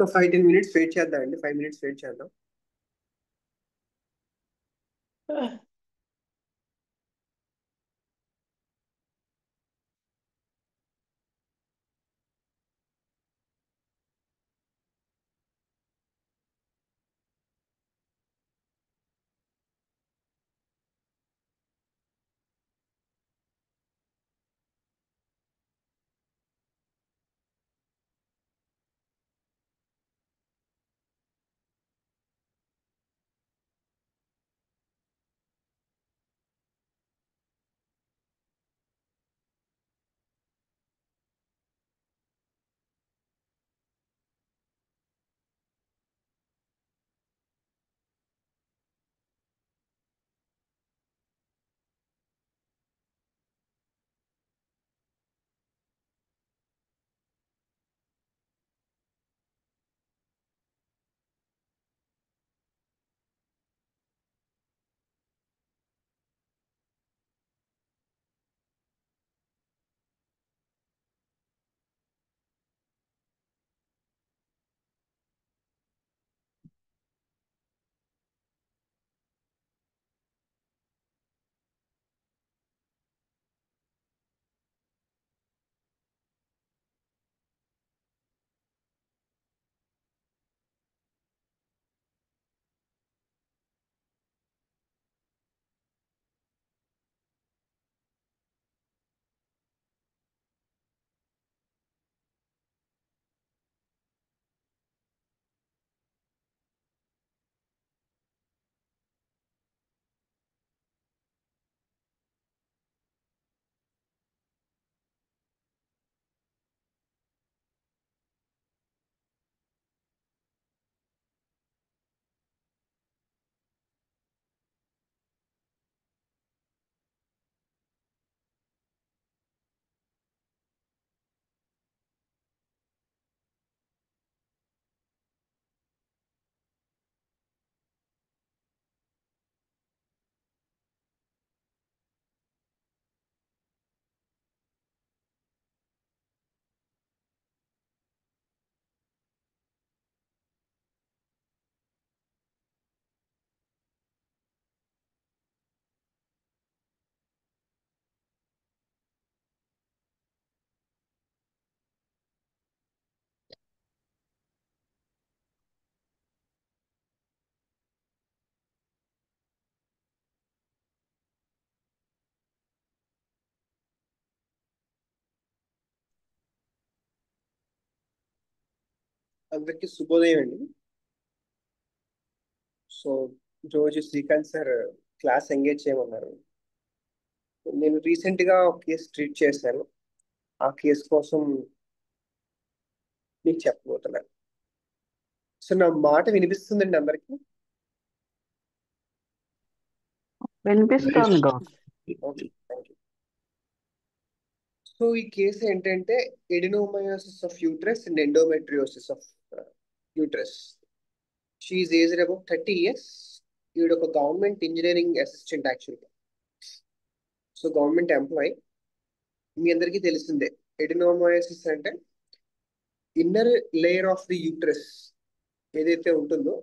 ఒక 5-10 minutes wait చేద్దాం అండి, 5 minutes వెయిట్ చేద్దాం. అందరికీ శుభోదయం అండి. సో రోజు శ్రీకాంత్ సార్ క్లాస్ ఎంగేజ్ చేయమన్నారు. నేను రీసెంట్ గా ఒక కేసు ట్రీట్ చేశాను. ఆ కేసు కోసం మీకు చెప్పబోతున్నాను. సో నా మాట వినిపిస్తుందండి అందరికి? వినిపిస్తోంది Gautam. Okay, thank you. So ఈ కేసు ఏంటంటే adenomyosis of uterus and endometriosis of uterus. She aged about 30 years. ఈవిడ ఒక గవర్నమెంట్ ఇంజనీరింగ్ అసిస్టెంట్ యాక్చువల్గా. So government employee. మీ అందరికీ తెలిసిందే ఎడినోమయోసిస్ అంటే inner layer of the uterus ఏదైతే ఉంటుందో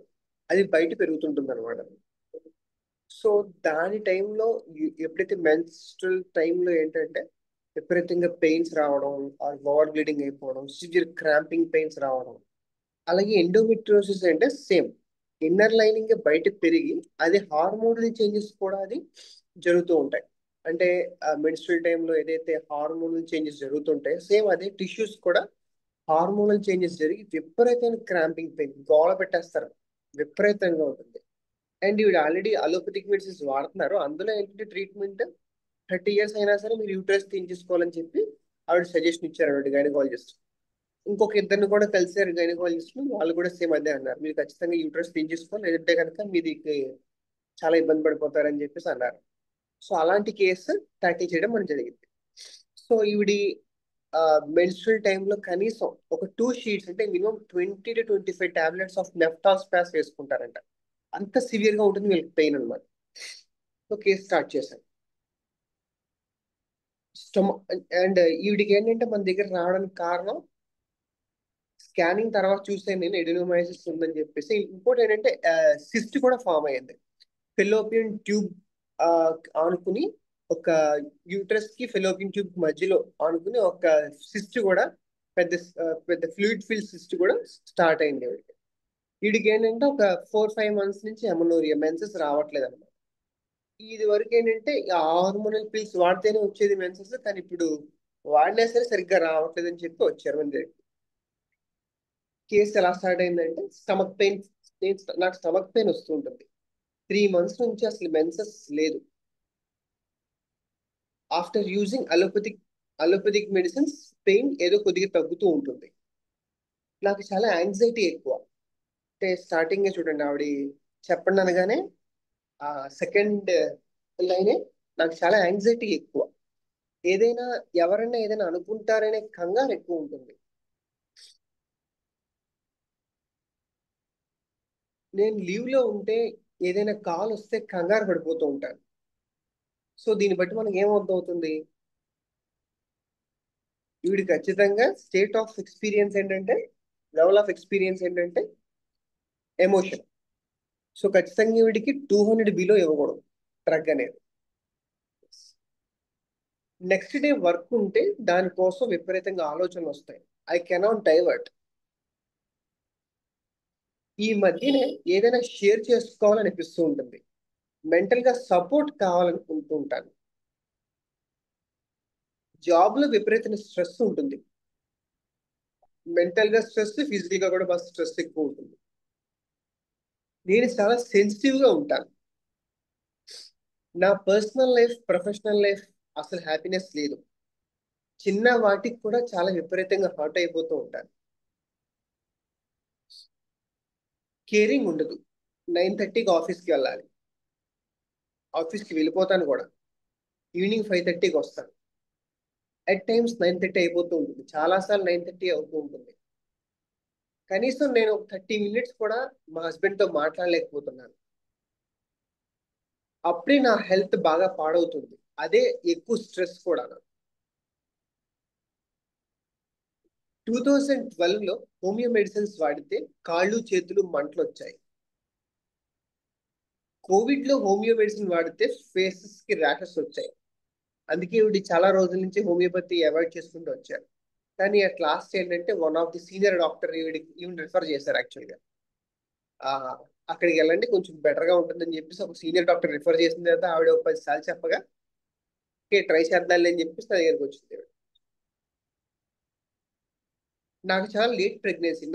అది బయట పెరుగుతుంటుంది అనమాట. సో దాని టైంలో ఎప్పుడైతే మెన్స్ట్రల్ టైంలో ఏంటంటే విపరీతంగా పెయిన్స్ రావడం, ఆర్ ఓవర్ బ్లీడింగ్ అయిపోవడం, సివియర్ క్రాంపింగ్ పెయిన్స్ రావడం. అలాగే ఎండోమెట్రియోసిస్ అంటే సేమ్ ఇన్నర్ లైనింగ్ బయట పెరిగి అది హార్మోనల్ చేంజెస్ కూడా అది జరుగుతూ ఉంటాయి. అంటే మెన్స్ట్రల్ టైంలో ఏదైతే హార్మోనల్ చేంజెస్ జరుగుతుంటాయో సేమ్ అదే టిష్యూస్ కూడా హార్మోనల్ చేంజెస్ జరిగి విపరీతమైన క్రాంపింగ్ పెయిన్ గోళ పెట్టేస్తారు, విపరీతంగా ఉంటుంది. అండ్ ఇవి ఆల్రెడీ అలోపతిక్ మెడిసిన్స్ వాడుతున్నారు. అందులో ఏంటంటే ట్రీట్మెంట్ 30 years అయినా సరే మీరు యూట్రస్ తీయించేసుకోవాలని చెప్పి ఆవిడ సజెషన్ ఇచ్చారు ఆవిడ గైనకాలజిస్ట్. ఇంకొక ఇద్దరిని కూడా కలిసారు గైనకాలజిస్ట్, వాళ్ళు కూడా సేమ్ అదే అన్నారు, మీరు ఖచ్చితంగా యూట్రస్ తీయించేసుకోవాలి లేదంటే కనుక మీది చాలా ఇబ్బంది పడిపోతారని చెప్పేసి అన్నారు. సో అలాంటి కేసు ట్యాకిల్ చేయడం మనకు జరిగింది. సో ఈవిడి మెన్స్ట్రల్ టైంలో కనీసం ఒక 2 sheets అంటే మినిమం 20 to 25 tablets ఆఫ్ నెఫ్టాస్పాస్ వేసుకుంటారంట. అంత సివియర్ గా ఉంటుంది వీళ్ళకి పెయిన్ అనమాట. సో కేసు స్టార్ట్ చేశాను. స్టొమ అండ్ ఈవిడికి ఏంటంటే మన దగ్గర రావడానికి కారణం స్కానింగ్ తర్వాత చూస్తే నేను ఎడినోమైసిస్ ఉందని చెప్పేసి. ఇంకోటి ఏంటంటే సిస్ట్ కూడా ఫామ్ అయ్యింది. ఫెలోపియన్ ట్యూబ్ ఆనుకుని ఒక యూట్రస్ కి ఫెలోపియన్ ట్యూబ్ మధ్యలో ఆనుకుని ఒక సిస్ట్ కూడా పెద్ద పెద్ద ఫ్లూయిడ్ ఫిల్ సిస్ట్ కూడా స్టార్ట్ అయింది వీడికి. వీడికి ఏంటంటే ఒక 4-5 months నుంచి ఎమనోరియా మెన్సెస్ రావట్లేదు అనమాట. ఇది వరకు ఏంటంటే హార్మోనల్ పిల్స్ వాడితేనే వచ్చేది మెన్సెస్, కానీ ఇప్పుడు వాడినా సరే సరిగ్గా రావట్లేదు అని చెప్పి వచ్చారు మన దగ్గరికి. కేసు ఎలా స్టార్ట్ అయిందంటే స్టమక్ పెయిన్. నాకు స్టమక్ పెయిన్ వస్తూ ఉంటుంది. 3 months నుంచి అసలు మెన్సెస్ లేదు. After using allopathic medicines pain ఏదో కొద్దిగా తగ్గుతూ ఉంటుంది. నాకు చాలా యాంగ్జైటీ ఎక్కువ. అంటే స్టార్టింగ్ చూడండి, ఆవిడ చెప్పండి అనగానే ఆ సెకండ్ లైనే నాకు చాలా యాంగ్జైటీ ఎక్కువ. ఏదైనా ఎవరైనా ఏదైనా అనుకుంటారనే కంగారు ఎక్కువ ఉంటుంది. నేను లీవ్ లో ఉంటే ఏదైనా కాల్ వస్తే కంగారు పడిపోతూ ఉంటాను. సో దీన్ని బట్టి మనకి ఏమవుతుంది, వీడి ఖచ్చితంగా స్టేట్ ఆఫ్ ఎక్స్పీరియన్స్ ఏంటంటే, లెవెల్ ఆఫ్ ఎక్స్పీరియన్స్ ఏంటంటే ఎమోషన్. సో ఖచ్చితంగా వీడికి 200 బిలో ఇవ్వకూడదు డ్రగ్ అనేది. నెక్స్ట్ డే వర్క్ ఉంటే దానికోసం విపరీతంగా ఆలోచనలు వస్తాయి. I cannot divert. ఈ మధ్యనే ఏదైనా షేర్ చేసుకోవాలనిపిస్తూ ఉంటుంది. మెంటల్ గా సపోర్ట్ కావాలనుకుంటూ ఉంటాను. జాబ్ లో విపరీతమైన స్ట్రెస్ ఉంటుంది. మెంటల్ గా స్ట్రెస్, ఫిజికల్ గా కూడా బాగా స్ట్రెస్ ఎక్కువ ఉంటుంది. నేను చాలా సెన్సిటివ్ గా ఉంటాను. నా పర్సనల్ లైఫ్, ప్రొఫెషనల్ లైఫ్ అసలు హ్యాపీనెస్ లేదు. చిన్న వాటికి కూడా చాలా విపరీతంగా హర్ట్ అయిపోతూ ఉంటాను. కేరింగ్ ఉండదు. 9:30కి ఆఫీస్కి వెళ్ళాలి. ఆఫీస్కి వెళ్ళిపోతాను కూడా. ఈవినింగ్ 5:30కి వస్తాను. అట్ టైమ్స్ 9:30 అయిపోతూ ఉంటుంది. చాలాసార్లు 9:30 అవుతూ ఉంటుంది. కనీసం నేను 30 minutes కూడా మా హస్బెండ్ తో మాట్లాడలేకపోతున్నాను. అప్పుడే నా హెల్త్ బాగా పాడవుతుంది. అదే ఎక్కువ స్ట్రెస్ కూడా. 2012లో హోమియో మెడిసిన్స్ వాడితే కాళ్ళు చేతులు మంటలు వచ్చాయి. కోవిడ్ లో హోమియో మెడిసిన్ వాడితే ఫేసెస్ కి ర్యాషెస్ వచ్చాయి. అందుకే ఈవిడ చాలా రోజుల నుంచి హోమియోపతి అవాయిడ్ చేసుకుంటూ వచ్చారు. కానీ అట్ లాస్ట్ ఏంటంటే one of the senior doctor ఈవిడ రిఫర్ చేశారు యాక్చువల్గా. ఆ అక్కడికి వెళ్ళండి కొంచెం బెటర్ గా ఉంటుందని చెప్పేసి ఒక సీనియర్ డాక్టర్ రిఫర్ చేసిన తర్వాత ఆవిడ ఒక 10 సార్లు చెప్పగా ఓకే ట్రై చేద్దాంలే అని చెప్పేసి నా దగ్గరికి వచ్చింది ఆవిడ. నాకు చాలా లేట్ ప్రెగ్నెన్సీ.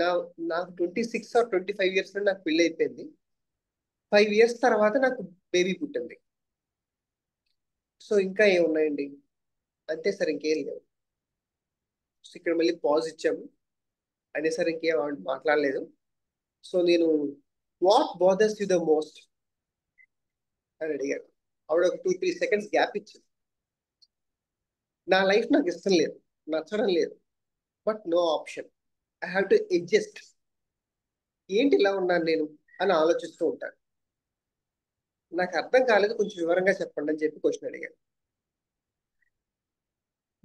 నాకు 26 or 25 years లో నాకు పెళ్లి అయిపోయింది. 5 years తర్వాత నాకు బేబీ పుట్టింది. సో ఇంకా ఏమున్నాయండి, అంతే సార్, ఇంకేం లేవు. సో ఇక్కడ మళ్ళీ పాజ్ ఇచ్చాము. అనే సార్ ఇంకేం మాట్లాడలేదు. సో నేను what bothers you the most అని అడిగాను. ఆవిడ ఒక 2-3 seconds గ్యాప్ ఇచ్చింది. నా లైఫ్ నాకు ఇష్టం లేదు, నచ్చడం లేదు, but no option. I have to adjust. ఏంటి ఇలా ఉన్నాను నేను అని ఆలోచిస్తూ ఉంటాను. నాకు అర్థం కాలేదు, కొంచెం వివరంగా చెప్పండి అని చెప్పి క్వశ్చన్ అడిగాను.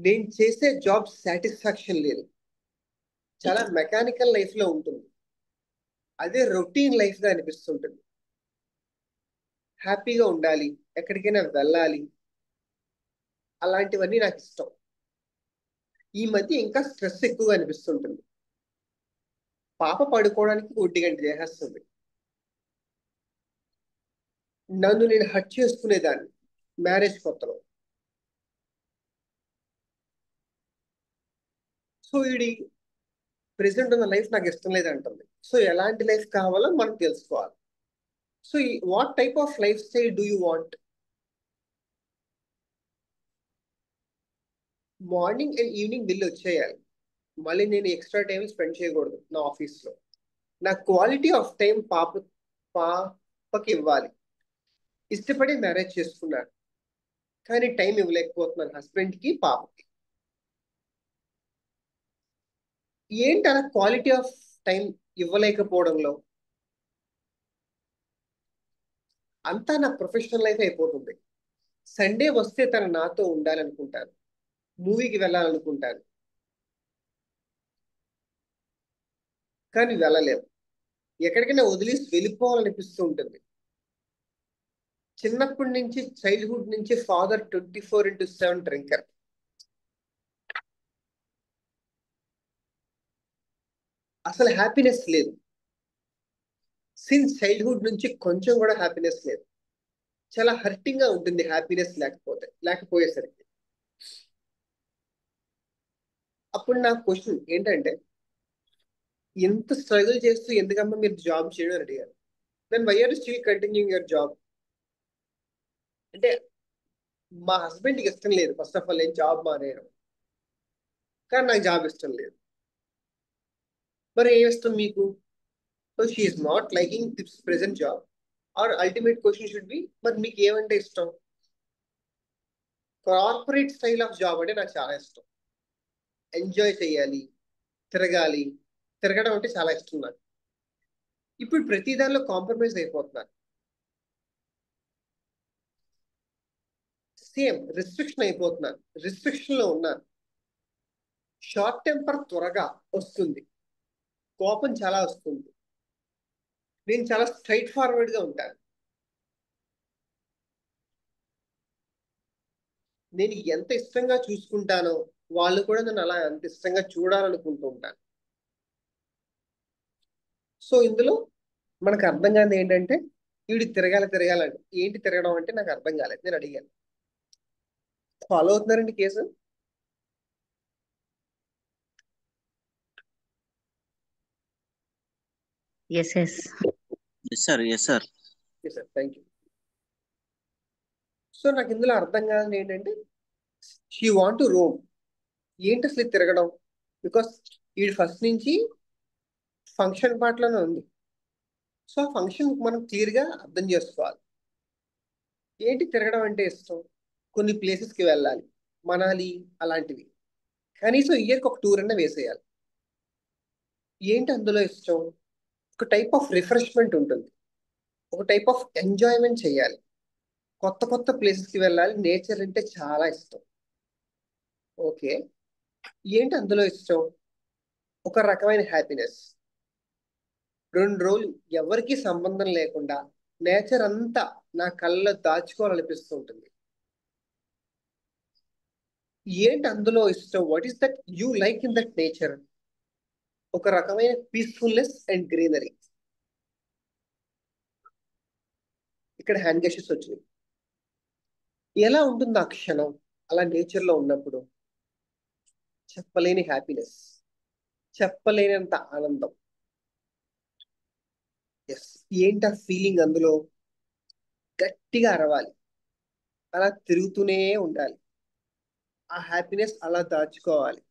నేను చేసే జాబ్ సాటిస్ఫాక్షన్ లేదు. చాలా మెకానికల్ లైఫ్ లో ఉంటుంది. అదే రొటీన్ లైఫ్ గా అనిపిస్తుంటుంది. హ్యాపీగా ఉండాలి, ఎక్కడికైనా వెళ్ళాలి, అలాంటివన్నీ నాకు ఇష్టం. ఈ మధ్య ఇంకా స్ట్రెస్ ఎక్కువగా అనిపిస్తుంటుంది. పాప పడుకోవడానికి 1 గంట చేసేస్తుంది. నన్ను నేను హట్ చేసుకునేదాన్ని మ్యారేజ్ కొత్తలో. సో ఇది ప్రెసెంట్ ఉన్న లైఫ్ నాకు ఇష్టం లేదంటుంది. సో ఎలాంటి లైఫ్ కావాలో మనం తెలుసుకోవాలి. So what type of life style do you want? Morning and evening bill వచ్చేయాలి. మళ్ళీ నేను ఎక్స్ట్రా టైం స్పెండ్ చేయకూడదు నా ఆఫీస్లో. నా క్వాలిటీ ఆఫ్ టైం పాపకి ఇవ్వాలి. ఇష్టపడి మ్యారేజ్ చేసుకున్నాను, కానీ టైం ఇవ్వలేకపోతున్నాను హస్బెండ్కి, పాపకి. ఏంటి అలా క్వాలిటీ ఆఫ్ టైం ఇవ్వలేకపోవడంలో? అంతా నా ప్రొఫెషనల్ లైఫ్ అయిపోతుంది. సండే వస్తే తను నాతో ఉండాలనుకుంటాను, మూవీకి వెళ్ళాలనుకుంటాను. కానీ వెళ్ళలేము. ఎక్కడికైనా వదిలేసి వెళ్ళిపోవాలనిపిస్తూ ఉంటుంది. చిన్నప్పటి నుంచి చైల్డ్హుడ్ నుంచి ఫాదర్ 24/7 డ్రింకర్. అసలు హ్యాపీనెస్ లేదు. సిన్స్ చైల్డ్హుడ్ నుంచి కొంచెం కూడా హ్యాపీనెస్ లేదు. చాలా హర్టింగ్ గా ఉంటుంది హ్యాపీనెస్ లేకపోయేసరికి. అప్పుడు నా క్వశ్చన్ ఏంటంటే, ఎంత స్ట్రగుల్ చేస్తూ ఎందుకమ్మా మీరు జాబ్ చేయడం అని అడిగారు. Then why are still continuing your job అంటే, మా హస్బెండ్కి ఇష్టం లేదు ఫస్ట్ ఆఫ్ ఆల్ నేను జాబ్ మానేయడం, కానీ నాకు జాబ్ ఇష్టం లేదు. మరి ఏం ఇష్టం మీకు? So she's not liking this present job. Our ultimate question should be, మరి మీకు ఏమంటే ఇష్టం? కార్పొరేట్ స్టైల్ ఆఫ్ జాబ్ అంటే నాకు చాలా ఇష్టం. ఎంజాయ్ చేయాలి, తిరగాలి. తిరగడం అంటే చాలా ఇష్టం నాకు. ఇప్పుడు ప్రతి దానిలో కాంప్రమైజ్ అయిపోతున్నాను. సేమ్ రిస్ట్రిక్షన్ అయిపోతున్నాను. రిస్ట్రిక్షన్ లో ఉన్నాను. షార్ట్ టెంపర్ త్వరగా వస్తుంది. కోపం చాలా వస్తుంది. నేను చాలా స్ట్రైట్ ఫార్వర్డ్ గా ఉంటాను. నేను ఎంత ఇష్టంగా చూసుకుంటానో వాళ్ళు కూడా నన్ను అలా అంత ఇష్టంగా చూడాలనుకుంటూ ఉంటాను. సో ఇందులో మనకు అర్థం కానిది ఏంటంటే, వీడి తిరగాలంటే ఏంటి తిరగడం అంటే నాకు అర్థం కాలేదు. నేను అడిగాను. ఫాలో అవుతున్నారండి case? Yes yes yes sir, yes sir. Sir thank you. So నాకు ఇందులో అర్థం కానిది ఏంటంటే, షీ వాంట్ టు రోమ్. ఏంటి అసలు ఇది తిరగడం? బికాస్ వీడి ఫస్ట్ నుంచి ఫంక్షన్ పార్ట్లోనే ఉంది. సో ఆ ఫంక్షన్ మనం క్లియర్ గా అర్థం చేసుకోవాలి. ఏంటి తిరగడం అంటే ఇష్టం? కొన్ని ప్లేసెస్ కి వెళ్ళాలి, మనాలి అలాంటివి. కనీసం ఇయర్కి ఒక టూర్ అన్నా వేసేయాలి. ఏంటి అందులో ఇష్టం? ఒక టైప్ ఆఫ్ రిఫ్రెష్మెంట్ ఉంటుంది. ఒక టైప్ ఆఫ్ ఎంజాయ్మెంట్ చేయాలి. కొత్త కొత్త ప్లేసెస్ కి వెళ్ళాలి. నేచర్ అంటే చాలా ఇష్టం. ఓకే, ఏంటి అందులో ఇష్టం? ఒక రకమైన హ్యాపీనెస్. 2 రోజులు ఎవరికి సంబంధం లేకుండా నేచర్ అంతా నా కళ్ళలో దాచుకోవాలనిపిస్తూ ఉంటుంది. ఏంటి అందులో ఇష్టం? What is that you like in that nature? ఒక రకమైన పీస్ఫుల్నెస్ అండ్ గ్రీనరీ. ఇక్కడ హ్యాండ్ గెషెస్ వచ్చినాయి. ఎలా ఉంటుంది ఆ క్షణం అలా నేచర్ లో ఉన్నప్పుడు? చెప్పలేని హ్యాపీనెస్, చెప్పలేనంత ఆనందం. ఎస్, ఏంటి ఆ ఫీలింగ్ అందులో? గట్టిగా అరవాలి, అలా తిరుగుతూనే ఉండాలి, ఆ హ్యాపీనెస్ అలా దాచుకోవాలి.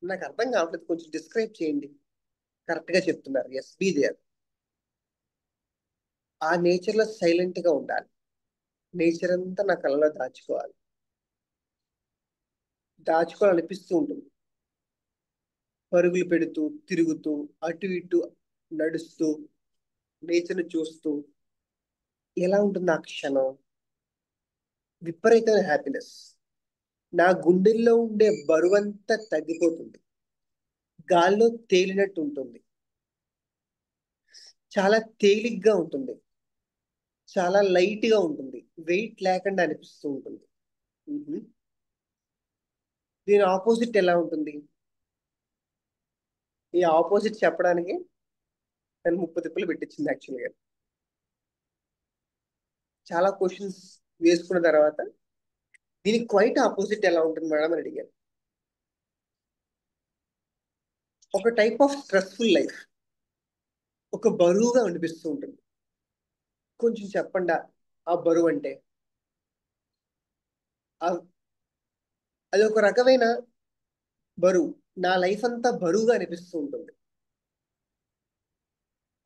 నాకు అర్థం కావట్లేదు, కొంచెం డిస్క్రైబ్ చేయండి. కరెక్ట్ గా చెప్తున్నారు. Yes, be there. ఆ నేచర్ లో సైలెంట్ గా ఉండాలి. నేచర్ అంతా నా కళ్ళలో దాచుకోవాలనిపిస్తూ ఉంటుంది. పరుగులు పెడుతూ తిరుగుతూ అటు ఇటు నడుస్తూ నేచర్ చూస్తూ ఎలా ఉంటుంది ఆ క్షణం? విపరీతమైన హ్యాపీనెస్. నా గుండెల్లో ఉండే బరువంతా తగ్గిపోతుంది. గాల్లో తేలినట్టు ఉంటుంది. చాలా తేలిగ్గా ఉంటుంది. చాలా లైట్ గా ఉంటుంది. వెయిట్ లేకుండా అనిపిస్తూ ఉంటుంది. మ్మ్. దీని ఆపోజిట్ ఎలా ఉంటుంది? ఈ ఆపోజిట్ చెప్పడానికి నన్ను 30 తిప్పులు పెట్టించింది యాక్చువల్గా. చాలా క్వశ్చన్స్ వేసుకున్న తర్వాత దీనికి క్వైట్ ఆపోజిట్ ఎలా ఉంటుంది మేడం అని అడిగాను. ఒక టైప్ ఆఫ్ స్ట్రెస్ఫుల్ లైఫ్, ఒక బరువుగా అనిపిస్తూ ఉంటుంది. కొంచెం చెప్పండి ఆ బరువు అంటే. ఆ- అది ఒక రకమైన బరువు. నా లైఫ్ అంతా బరువుగా అనిపిస్తూ ఉంటుంది.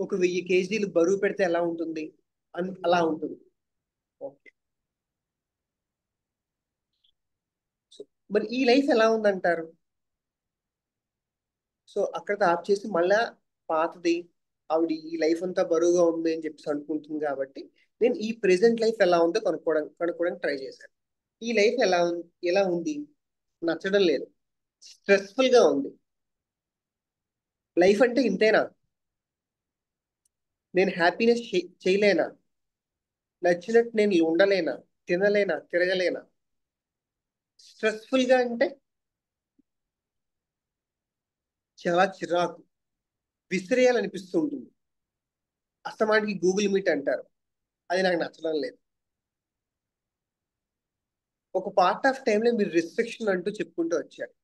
ఒక 1000 కేజీలు బరువు పెడితే ఎలా ఉంటుంది? అలా ఉంటుంది. ఓకే. సో మరి ఈ లైఫ్ ఎలా ఉందంటారు? సో అక్కడ ఆప్ చేసి మళ్ళా పాతది, ఆవిడ ఈ లైఫ్ అంతా బరువుగా ఉంది అని చెప్పేసి అనుకుంటుంది కాబట్టి నేను ఈ ప్రెసెంట్ లైఫ్ ఎలా ఉందో కనుక్కోవడానికి ట్రై చేశాను. ఈ లైఫ్ ఎలా ఉంది? నచ్చడం లేదు, స్ట్రెస్ఫుల్ గా ఉంది. లైఫ్ అంటే ఇంతేనా? నేను హ్యాపీనెస్ చేయలేనా? నచ్చినట్టు నేను ఉండలేనా? తినలేనా? తిరగలేనా? స్ట్రెస్ఫుల్ గా అంటే చాలా చిరాకు, విసిరేయాలనిపిస్తూ ఉంటుంది. అస్తమానికి గూగుల్ మీట్ అంటారు, అది నాకు నచ్చడం లేదు. ఒక పార్ట్ ఆఫ్ టైంలో మీరు రిస్ట్రిక్షన్ అంటూ చెప్పుకుంటూ వచ్చారు.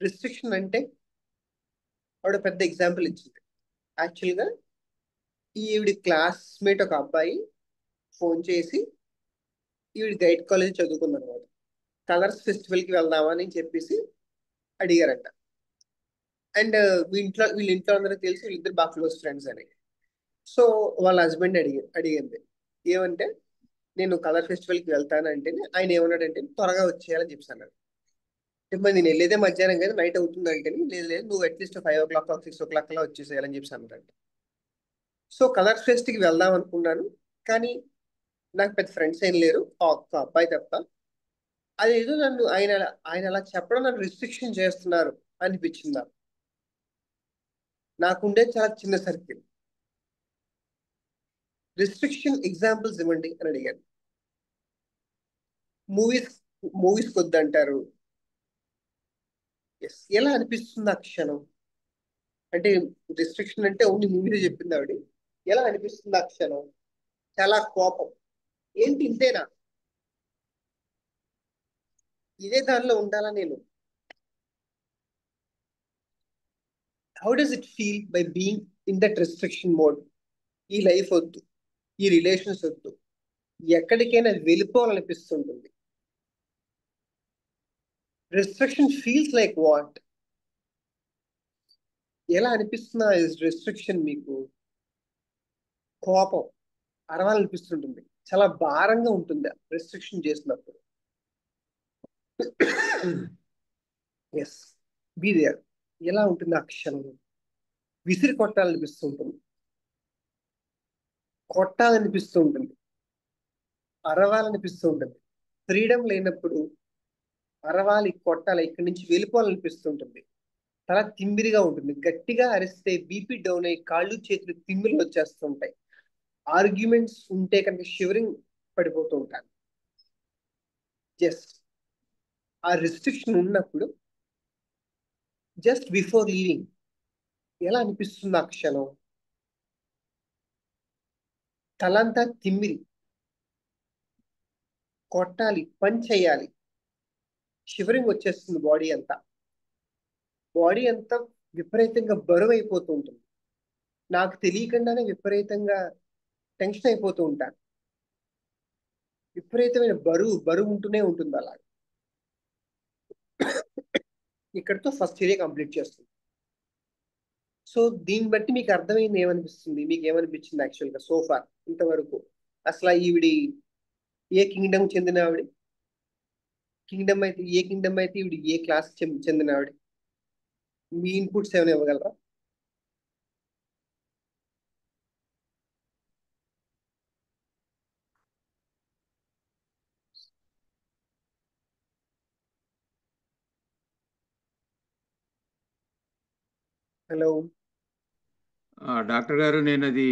రిస్ట్రిక్షన్ అంటే ఆవిడ పెద్ద ఎగ్జాంపుల్ ఇచ్చింది. యాక్చువల్గా ఈవిడి క్లాస్మేట్ ఒక అబ్బాయి ఫోన్ చేసి ఈవిడ గైడ్ కాలేజ్ చదువుకుంది అనమాట. కలర్స్ ఫెస్టివల్ కి వెళ్దామని చెప్పేసి అడిగారంట. అండ్ వీళ్ళ ఇంట్లో అందరికి తెలిసి వీళ్ళిద్దరు బాగా క్లోజ్ ఫ్రెండ్స్ అని. సో వాళ్ళ హస్బెండ్ అడిగింది ఏమంటే, నేను కలర్ ఫెస్టివల్ కి వెళ్తానంటే ఆయన ఏమన్నాడంటే త్వరగా వచ్చేయాలని చెప్పి అన్నాడు. మరి నేను వెళ్ళేదే మధ్యాహ్నం కదా, నైట్ అవుతుంది అంటే, లేదు లేదు నువ్వు అట్లీస్ట్ 5 o'clock 6 o'clock లా వచ్చేసేయాలని చెప్పి అన్నాడు. సో కలర్ ఫెస్ట్ కి వెళ్దాం అనుకున్నాను, కానీ నాకు పెద్ద ఫ్రెండ్స్ ఏం లేరు, ఒక అబ్బాయి తప్ప. అదేదో నన్ను ఆయన అలా చెప్పడం నన్ను రిస్ట్రిక్షన్ చేస్తున్నారు అనిపించింది నాకు. నాకుండే చాలా చిన్న సర్కిల్. రిస్ట్రిక్షన్ ఎగ్జాంపుల్స్ ఇవ్వండి అని అడిగాను. మూవీస్ మూవీస్ వద్దంటారు. ఎస్, ఎలా అనిపిస్తుంది ఆ క్షణం? అంటే రిస్ట్రిక్షన్ అంటే ఓన్లీ మూవీలో చెప్పింది ఆవిడ. ఎలా అనిపిస్తుంది ఆ క్షణం? చాలా కోపం. ఏంటి ఇంతేనా? ఇదే దానిలో ఉండాలా నేను? How does it feel by being in that restriction mode? ఈ లైఫ్ వద్దు, ఈ రిలేషన్స్ వద్దు, ఎక్కడికైనా వెళ్ళిపోవాలనిపిస్తుంటుంది. Restriction feels like what? ఎలా అనిపిస్తున్నా రెస్ట్రిక్షన్ మీకు? కోపం, అరవాలనిపిస్తుంటుంది, చాలా భారంగా ఉంటుంది రెస్ట్రిక్షన్ చేసినప్పుడు. Yes, be there. ఎలా ఉంటుంది ఆ క్షణం? విసిరి కొట్టాలనిపిస్తుంటుంది, కొట్టాలనిపిస్తూ ఉంటుంది, అరవాలనిపిస్తూ ఉంటుంది. ఫ్రీడమ్ లేనప్పుడు అరవాలి, కొట్టాలి, ఇక్కడి నుంచి వెళ్ళిపోవాలనిపిస్తుంటుంది. తల తిమ్మిరిగా ఉంటుంది, గట్టిగా అరిస్తే బీపీ డౌన్ అయ్యి కాళ్ళు చేతులు తిమ్మిరి వచ్చేస్తుంటాయి. ఆర్గ్యుమెంట్స్ ఉంటే కనుక షివరింగ్ పడిపోతూ ఉంటాను. జస్ట్ ఆ రిస్ట్రిక్షన్ ఉన్నప్పుడు, జస్ట్ బిఫోర్ లీవింగ్, ఎలా అనిపిస్తుంది ఆ క్షణం? తలంతా తిమ్మిరి, కొట్టాలి, పని చేయాలి, షివరింగ్ వచ్చేస్తుంది బాడీ అంతా. బాడీ అంతా విపరీతంగా బరువు అయిపోతూ ఉంటుంది. నాకు తెలియకుండానే విపరీతంగా టెన్షన్ అయిపోతూ ఉంటాను. విపరీతమైన బరువు బరువు ఉంటూనే ఉంటుంది అలా. ఇక్కడితో ఫస్ట్ ఇయర్ కంప్లీట్ చేస్తుంది. సో దీన్ని బట్టి మీకు అర్థమైంది ఏమనిపిస్తుంది? మీకు ఏమనిపించింది యాక్చువల్గా సోఫార్ ఇంతవరకు? అసలు ఈవిడి ఏ కింగ్డమ్ చెందిన ఆవిడ? ఏ కింగ్డమ్ అయితే ఈవిడ ఏ క్లాస్ చెందిన ఆవిడ? మీ ఇన్పుట్స్ ఏమైనా ఇవ్వగలరా? హలో. డాక్టర్ గారు, నేను అది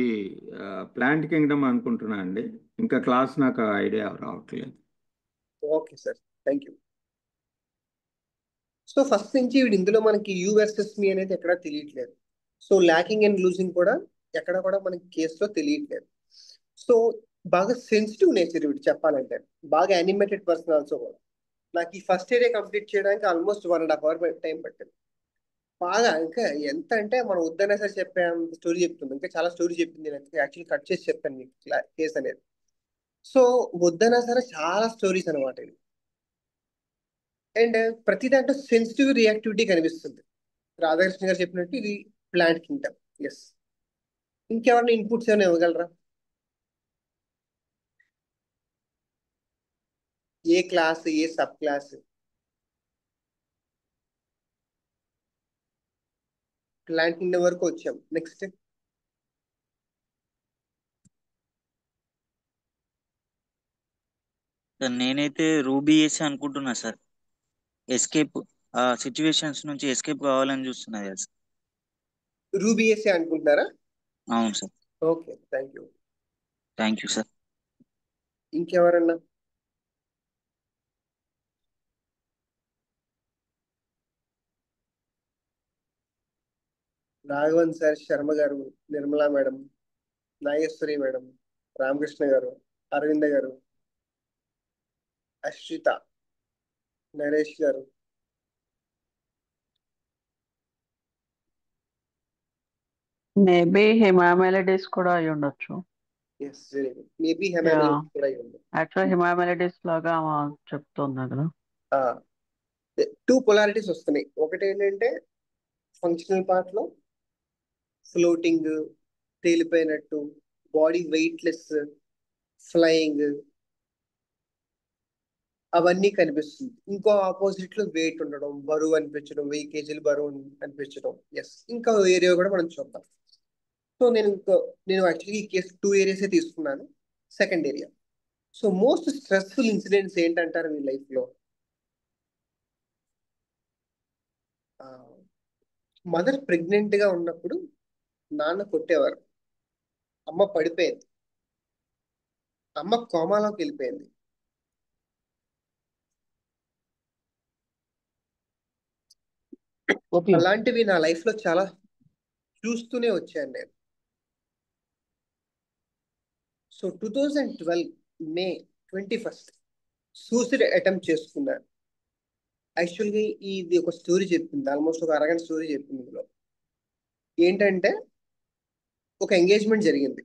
ప్లాంట్ కింగ్డమ్ అనుకుంటున్నా అండి. ఇంకా క్లాస్ నాకు ఐడియా రావట్లేదు. Okay sir, thank you. So first నుంచి ఈవిడ ఇందులో మనకి యూ వర్సెస్ మీ అనేది ఎక్కడా తెలియట్లేదు. సో ల్యాకింగ్ అండ్ లూజింగ్ కూడా ఎక్కడ కూడా మనకి కేసులో తెలియట్లేదు. సో బాగా సెన్సిటివ్ నేచర్ ఇవి చెప్పాలంటే. బాగా యానిమేటెడ్ పర్సన్ ఆల్సో కూడా. నాకు ఈ ఫస్ట్ ఏరియా కంప్లీట్ చేయడానికి ఆల్మోస్ట్ 1.5 hours టైం పట్టింది. బాగా ఇంకా ఎంత అంటే మనం వద్దనే సరే చెప్పే స్టోరీ చెప్తుంది. ఇంకా చాలా స్టోరీ చెప్పింది. నేను యాక్చువల్లీ కట్ చేసి చెప్పాను మీకు కేసు అనేది. సో వద్దనా సరే చాలా స్టోరీస్ అనమాట ఇది. అండ్ ప్రతి దాంట్లో సెన్సిటివ్ రియాక్టివిటీ కనిపిస్తుంది. రాధాకృష్ణ గారు చెప్పినట్టు ఇది ప్లాంట్ కింగ్డమ్. ఎస్. ఇంకెవరైనా ఇన్పుట్స్ ఏమైనా ఇవ్వగలరా? ఏ క్లాస్, ఏ సబ్ క్లాస్? ప్లాంట్ కింగ్డమ్ వరకు వచ్చాం. నెక్స్ట్. సార్ నేనైతే రూబీఎస్ అనుకుంటున్నా సార్. ఎస్కేప్, ఆ సిచ్యువేషన్స్ నుంచి ఎస్కేప్ కావాలని చూస్తున్నా కదా సార్. రూబీఎస్ఏ అనుకుంటున్నారా? అవును sir. Okay, thank you. Thank you sir. ఇంకెవరన్నా? రాఘవన్ సార్, శర్మ గారు, నిర్మలా మేడం, నాగేశ్వరి మేడం, రామకృష్ణ గారు, అరవింద గారు, అశ్రిత, నరేష్ గారు. మేబీ హిమామెలడీస్ కూడా అయి ఉండొచ్చు. Yes, very good. Maybe hamamelis కూడా అయి ఉంది. యాక్చువల్ హిమామెలడీస్ లాగా చెప్తుంది కదా. టూ పొలారిటీస్ వస్తున్నాయి. ఒకటి ఏంటంటే ఫంక్షనల్ పార్ట్ లో ఫ్లోటింగ్, తేలిపోయినట్టు, బాడీ వెయిట్లెస్, ఫ్లయింగ్, అవన్నీ కనిపిస్తుంది. ఇంకో ఆపోజిట్ లో వెయిట్ ఉండడం, బరువు అనిపించడం, 1000 kg బరువు అనిపించడం. ఎస్, ఇంకా ఏరియా కూడా మనం చూద్దాం. సో నేను యాక్చువల్లీ ఈ కేసు 2 ఏరియాస్ తీసుకున్నాను. Second area, so most stressful incidents ఏంటంటారు మీ లైఫ్ లో? మదర్ ప్రెగ్నెంట్ గా ఉన్నప్పుడు నాన్న కొట్టేవారు, అమ్మ పడిపోయింది, అమ్మ కోమాలోకి వెళ్ళిపోయింది. అలాంటివి నా లైఫ్ లో చాలా చూస్తూనే వచ్చాను నేను. సో 2012 మే 21 సూసైడ్ అటెంప్ట్ చేసుకున్నాను. యాక్చువల్గా ఇది ఒక స్టోరీ చెప్పింది, ఆల్మోస్ట్ ఒక అరగంట స్టోరీ చెప్పింది. ఇందులో ఏంటంటే ఒక ఎంగేజ్మెంట్ జరిగింది.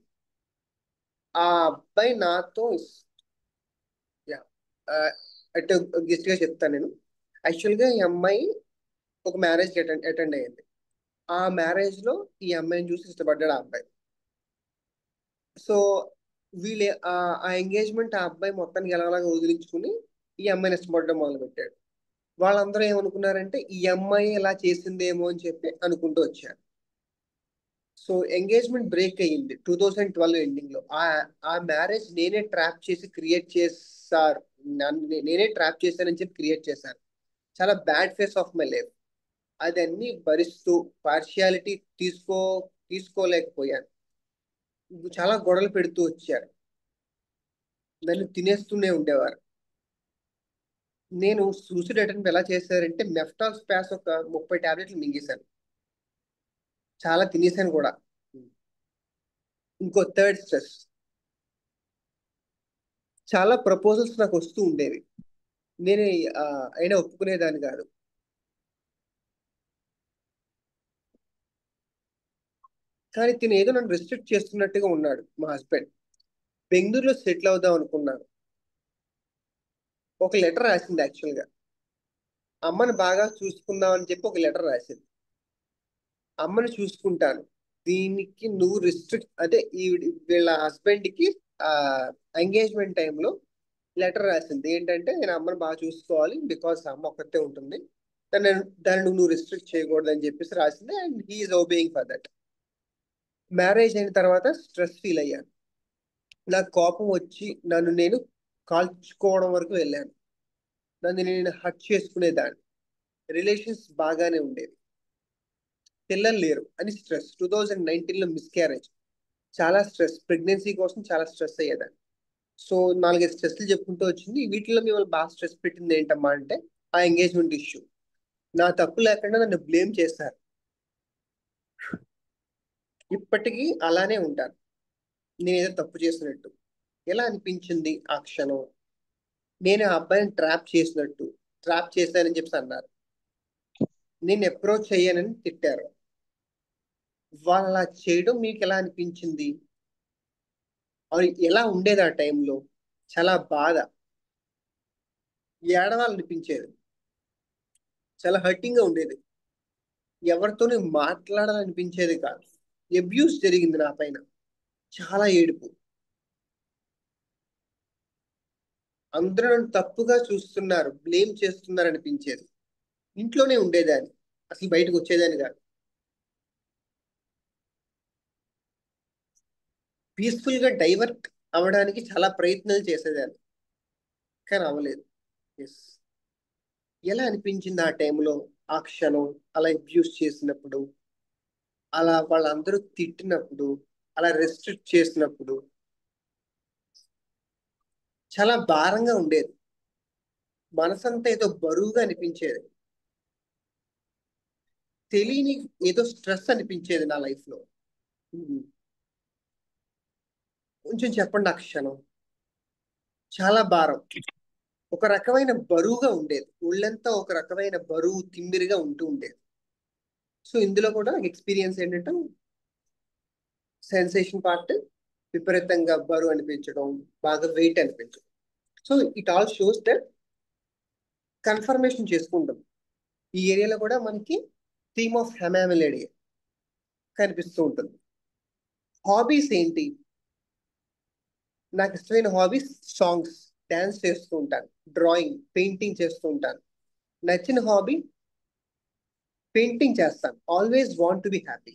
ఆ అబ్బాయి నాతో అటు గెస్ట్ గా చెప్తాను నేను. యాక్చువల్గా ఈ అమ్మాయి ఒక మ్యారేజ్ అటెండ్ అయ్యింది. ఆ మ్యారేజ్ లో ఈ అమ్మాయిని చూసి ఇష్టపడ్డాడు ఆ అబ్బాయి. సో వీళ్ళే ఆ ఎంగేజ్మెంట్ ఆ అబ్బాయి మొత్తానికి ఎలాగోలాగా వదిలించుకుని ఈ అమ్మాయిని ఇష్టపడడం మొదలు పెట్టాడు. వాళ్ళందరూ ఏమనుకున్నారంటే ఈ అమ్మాయి ఇలా చేసిందేమో అని చెప్పి అనుకుంటూ వచ్చారు. సో ఎంగేజ్మెంట్ బ్రేక్ అయ్యింది 2012 ఎండింగ్ లో. ఆ మ్యారేజ్ నేనే ట్రాప్ చేసి క్రియేట్ చేశారు, నేనే ట్రాప్ చేశానని చెప్పి క్రియేట్ చేశాను. చాలా bad phase of my life. అదన్నీ భరిస్తూ పార్షియాలిటీ తీసుకోలేకపోయాను. చాలా గొడవలు పెడుతూ వచ్చారు, నన్ను తినేస్తూనే ఉండేవారు. నేను సూసైడ్ అటెంప్ట్ ఎలా చేశారంటే మెఫ్టాల్ స్పాస్ ఒక 30 టాబ్లెట్లు మింగేశాను, చాలా తినేసాను కూడా. ఇంకో థర్డ్ స్ట్రెస్, చాలా ప్రపోజల్స్ నాకు వస్తూ ఉండేవి, నేను అయినా ఒప్పుకునేదాన్ని కాదు. కానీ తిను ఏదో నన్ను రెస్ట్రిక్ట్ చేస్తున్నట్టుగా ఉన్నాడు మా హస్బెండ్. బెంగళూరులో సెటిల్ అవుదాం అనుకున్నాను. ఒక లెటర్ రాసింది, యాక్చువల్గా అమ్మని బాగా చూసుకుందాం అని చెప్పి ఒక లెటర్ రాసింది. అమ్మని చూసుకుంటాను, దీనికి నువ్వు రిస్ట్రిక్ట్ అదే వీళ్ళ హస్బెండ్ కి ఎంగేజ్మెంట్ టైంలో లెటర్ రాసింది ఏంటంటే నేను అమ్మని బాగా చూసుకోవాలి, బికాస్ అమ్మ ఒక్కతే ఉంటుంది, దాన్ని నువ్వు రిస్ట్రిక్ట్ చేయకూడదు అని చెప్పేసి రాసింది. And he's obeying for that. Marriage అయిన తర్వాత స్ట్రెస్ ఫీల్ అయ్యాను, నాకు కోపం వచ్చి నన్ను నేను కాల్చుకోవడం వరకు వెళ్ళాను. నన్ను నేను హర్ట్ చేసుకునేదాన్ని. రిలేషన్స్ బాగానే ఉండేవి, పిల్లలు లేరు అని స్ట్రెస్. 2019లో మిస్క్యారేజ్, చాలా స్ట్రెస్, ప్రెగ్నెన్సీ కోసం చాలా స్ట్రెస్ అయ్యేదాన్ని. సో 4-5 స్ట్రెస్లు చెప్పుకుంటూ వచ్చింది. వీటిలో మిమ్మల్ని బాగా స్ట్రెస్ పెట్టింది ఏంటమ్మా అంటే ఆ ఎంగేజ్మెంట్ ఇష్యూ. నా తప్పు లేకుండా నన్ను బ్లేమ్ చేస్తారు. ఇప్పటికీ అలానే ఉంటాను, నేను ఏదో తప్పు చేసినట్టు. ఎలా అనిపించింది ఆ క్షణం? నేను ఆ అబ్బాయిని ట్రాప్ చేశానని చెప్పి అన్నారు. నేను అప్రోచ్ అయ్యానని తిట్టారు. వాళ్ళు అలా చేయడం మీకు ఎలా అనిపించింది? ఎలా ఉండేది ఆ టైంలో? చాలా బాధ, ఏడవాలనిపించేది, చాలా హర్టింగ్ గా ఉండేది, ఎవరితోనూ మాట్లాడాలనిపించేది కాదు. అబ్యూస్ జరిగింది నా పైన, చాలా ఏడుపు, అందరూ నన్ను తప్పుగా చూస్తున్నారు, బ్లేమ్ చేస్తున్నారు అనిపించేది. ఇంట్లోనే ఉండేదాన్ని, అసలు బయటకు వచ్చేదాన్ని కాదు. పీస్ఫుల్ గా డైవర్ట్ అవ్వడానికి చాలా ప్రయత్నాలు చేసేదాన్ని, కానీ అవ్వలేదు. ఎస్, ఎలా అనిపించింది ఆ టైంలో, ఆ క్షణం అలా అబ్యూస్ చేసినప్పుడు? అలా వాళ్ళందరూ తిట్టినప్పుడు, అలా రెస్ట్రిక్ట్ చేసినప్పుడు చాలా భారంగా ఉండేది. మనసంతా ఏదో బరువుగా అనిపించేది. తెలియని ఏదో స్ట్రెస్ అనిపించేది నా లైఫ్ లో. కొంచెం చెప్పండి ఆ క్షణం. చాలా భారం, ఒక రకమైన బరువుగా ఉండేది. ఒళ్ళంతా ఒక రకమైన బరువు తిమ్మిరిగా ఉంటూ ఉండేది. సో ఇందులో కూడా ఎక్స్పీరియన్స్ ఏంటంటే సెన్సేషన్ పార్ట్ విపరీతంగా బరువు అనిపించడం, బాగా వెయిట్ అనిపించడం. So it all shows that confirmation చేసుకుంటాం. ఈ ఏరియాలో కూడా మనకి థీమ్ ఆఫ్ హెమామిలిడీ కనిపిస్తూ ఉంటుంది. హాబీస్ ఏంటి? నాకు ఇష్టమైన హాబీస్ సాంగ్స్, డాన్స్ చేస్తూ ఉంటాను, డ్రాయింగ్, పెయింటింగ్ చేస్తూ ఉంటాను. నచ్చిన హాబీ పెయింటింగ్ చేస్తాను. Always want to be happy.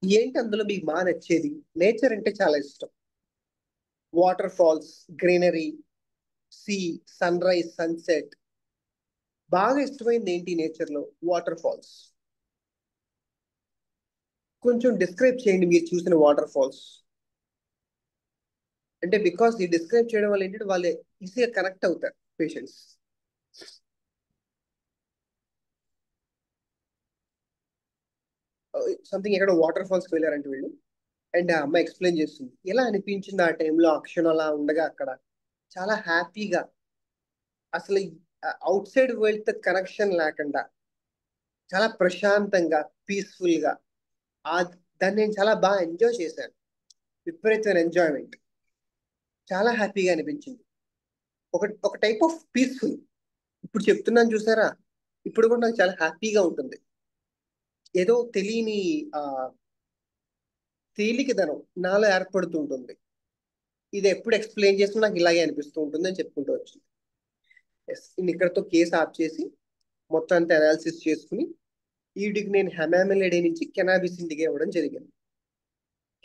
ఏంటి అందులో మీకు బాగా నచ్చేది? నేచర్ అంటే చాలా ఇష్టం. Waterfalls, greenery, sea, sunrise, sunset. బాగా ఇష్టమైంది ఏంటి నేచర్ లో? Water falls. కొంచెం డిస్క్రైబ్ చేయండి మీరు చూసిన వాటర్ ఫాల్స్. అంటే బికాస్ ఈ డిస్క్రైబ్ చేయడం వల్ల ఏంటంటే వాళ్ళు ఈజీగా కనెక్ట్ అవుతారు పేషెంట్స్. సంథింగ్ ఎక్కడ వాటర్ ఫాల్స్కి వెళ్ళారంటే వీళ్ళు, అండ్ ఆ అమ్మాయి ఎక్స్ప్లెయిన్ చేస్తుంది ఎలా అనిపించింది ఆ టైంలో, ఆ క్షణం అలా ఉండగా అక్కడ చాలా హ్యాపీగా, అసలు అవుట్ సైడ్ వరల్డ్ తో కనెక్షన్ లేకుండా చాలా ప్రశాంతంగా, పీస్ఫుల్ గా. ఆ దాన్ని నేను చాలా బాగా ఎంజాయ్ చేశాను. విపరీతమైన ఎంజాయ్మెంట్, చాలా హ్యాపీగా అనిపించింది. ఒక టైప్ ఆఫ్ పీస్ఫుల్. ఇప్పుడు చెప్తున్నాను చూసారా, ఇప్పుడు కూడా నాకు చాలా హ్యాపీగా ఉంటుంది. ఏదో తెలియని ఆ తేలికదనం నాలో ఏర్పడుతూ ఉంటుంది. ఇది ఎప్పుడు ఎక్స్ప్లెయిన్ చేసినా నాకు ఇలాగే అనిపిస్తూ ఉంటుంది అని చెప్పుకుంటూ వచ్చింది. ఇక్కడతో కేసు ఆఫ్ చేసి మొత్తం అంతా అనాలిసిస్ చేసుకుని వీడికి నేను హెమామిలిడీ నుంచి కెనాబిస్ ఇండిగా ఇవ్వడం జరిగింది.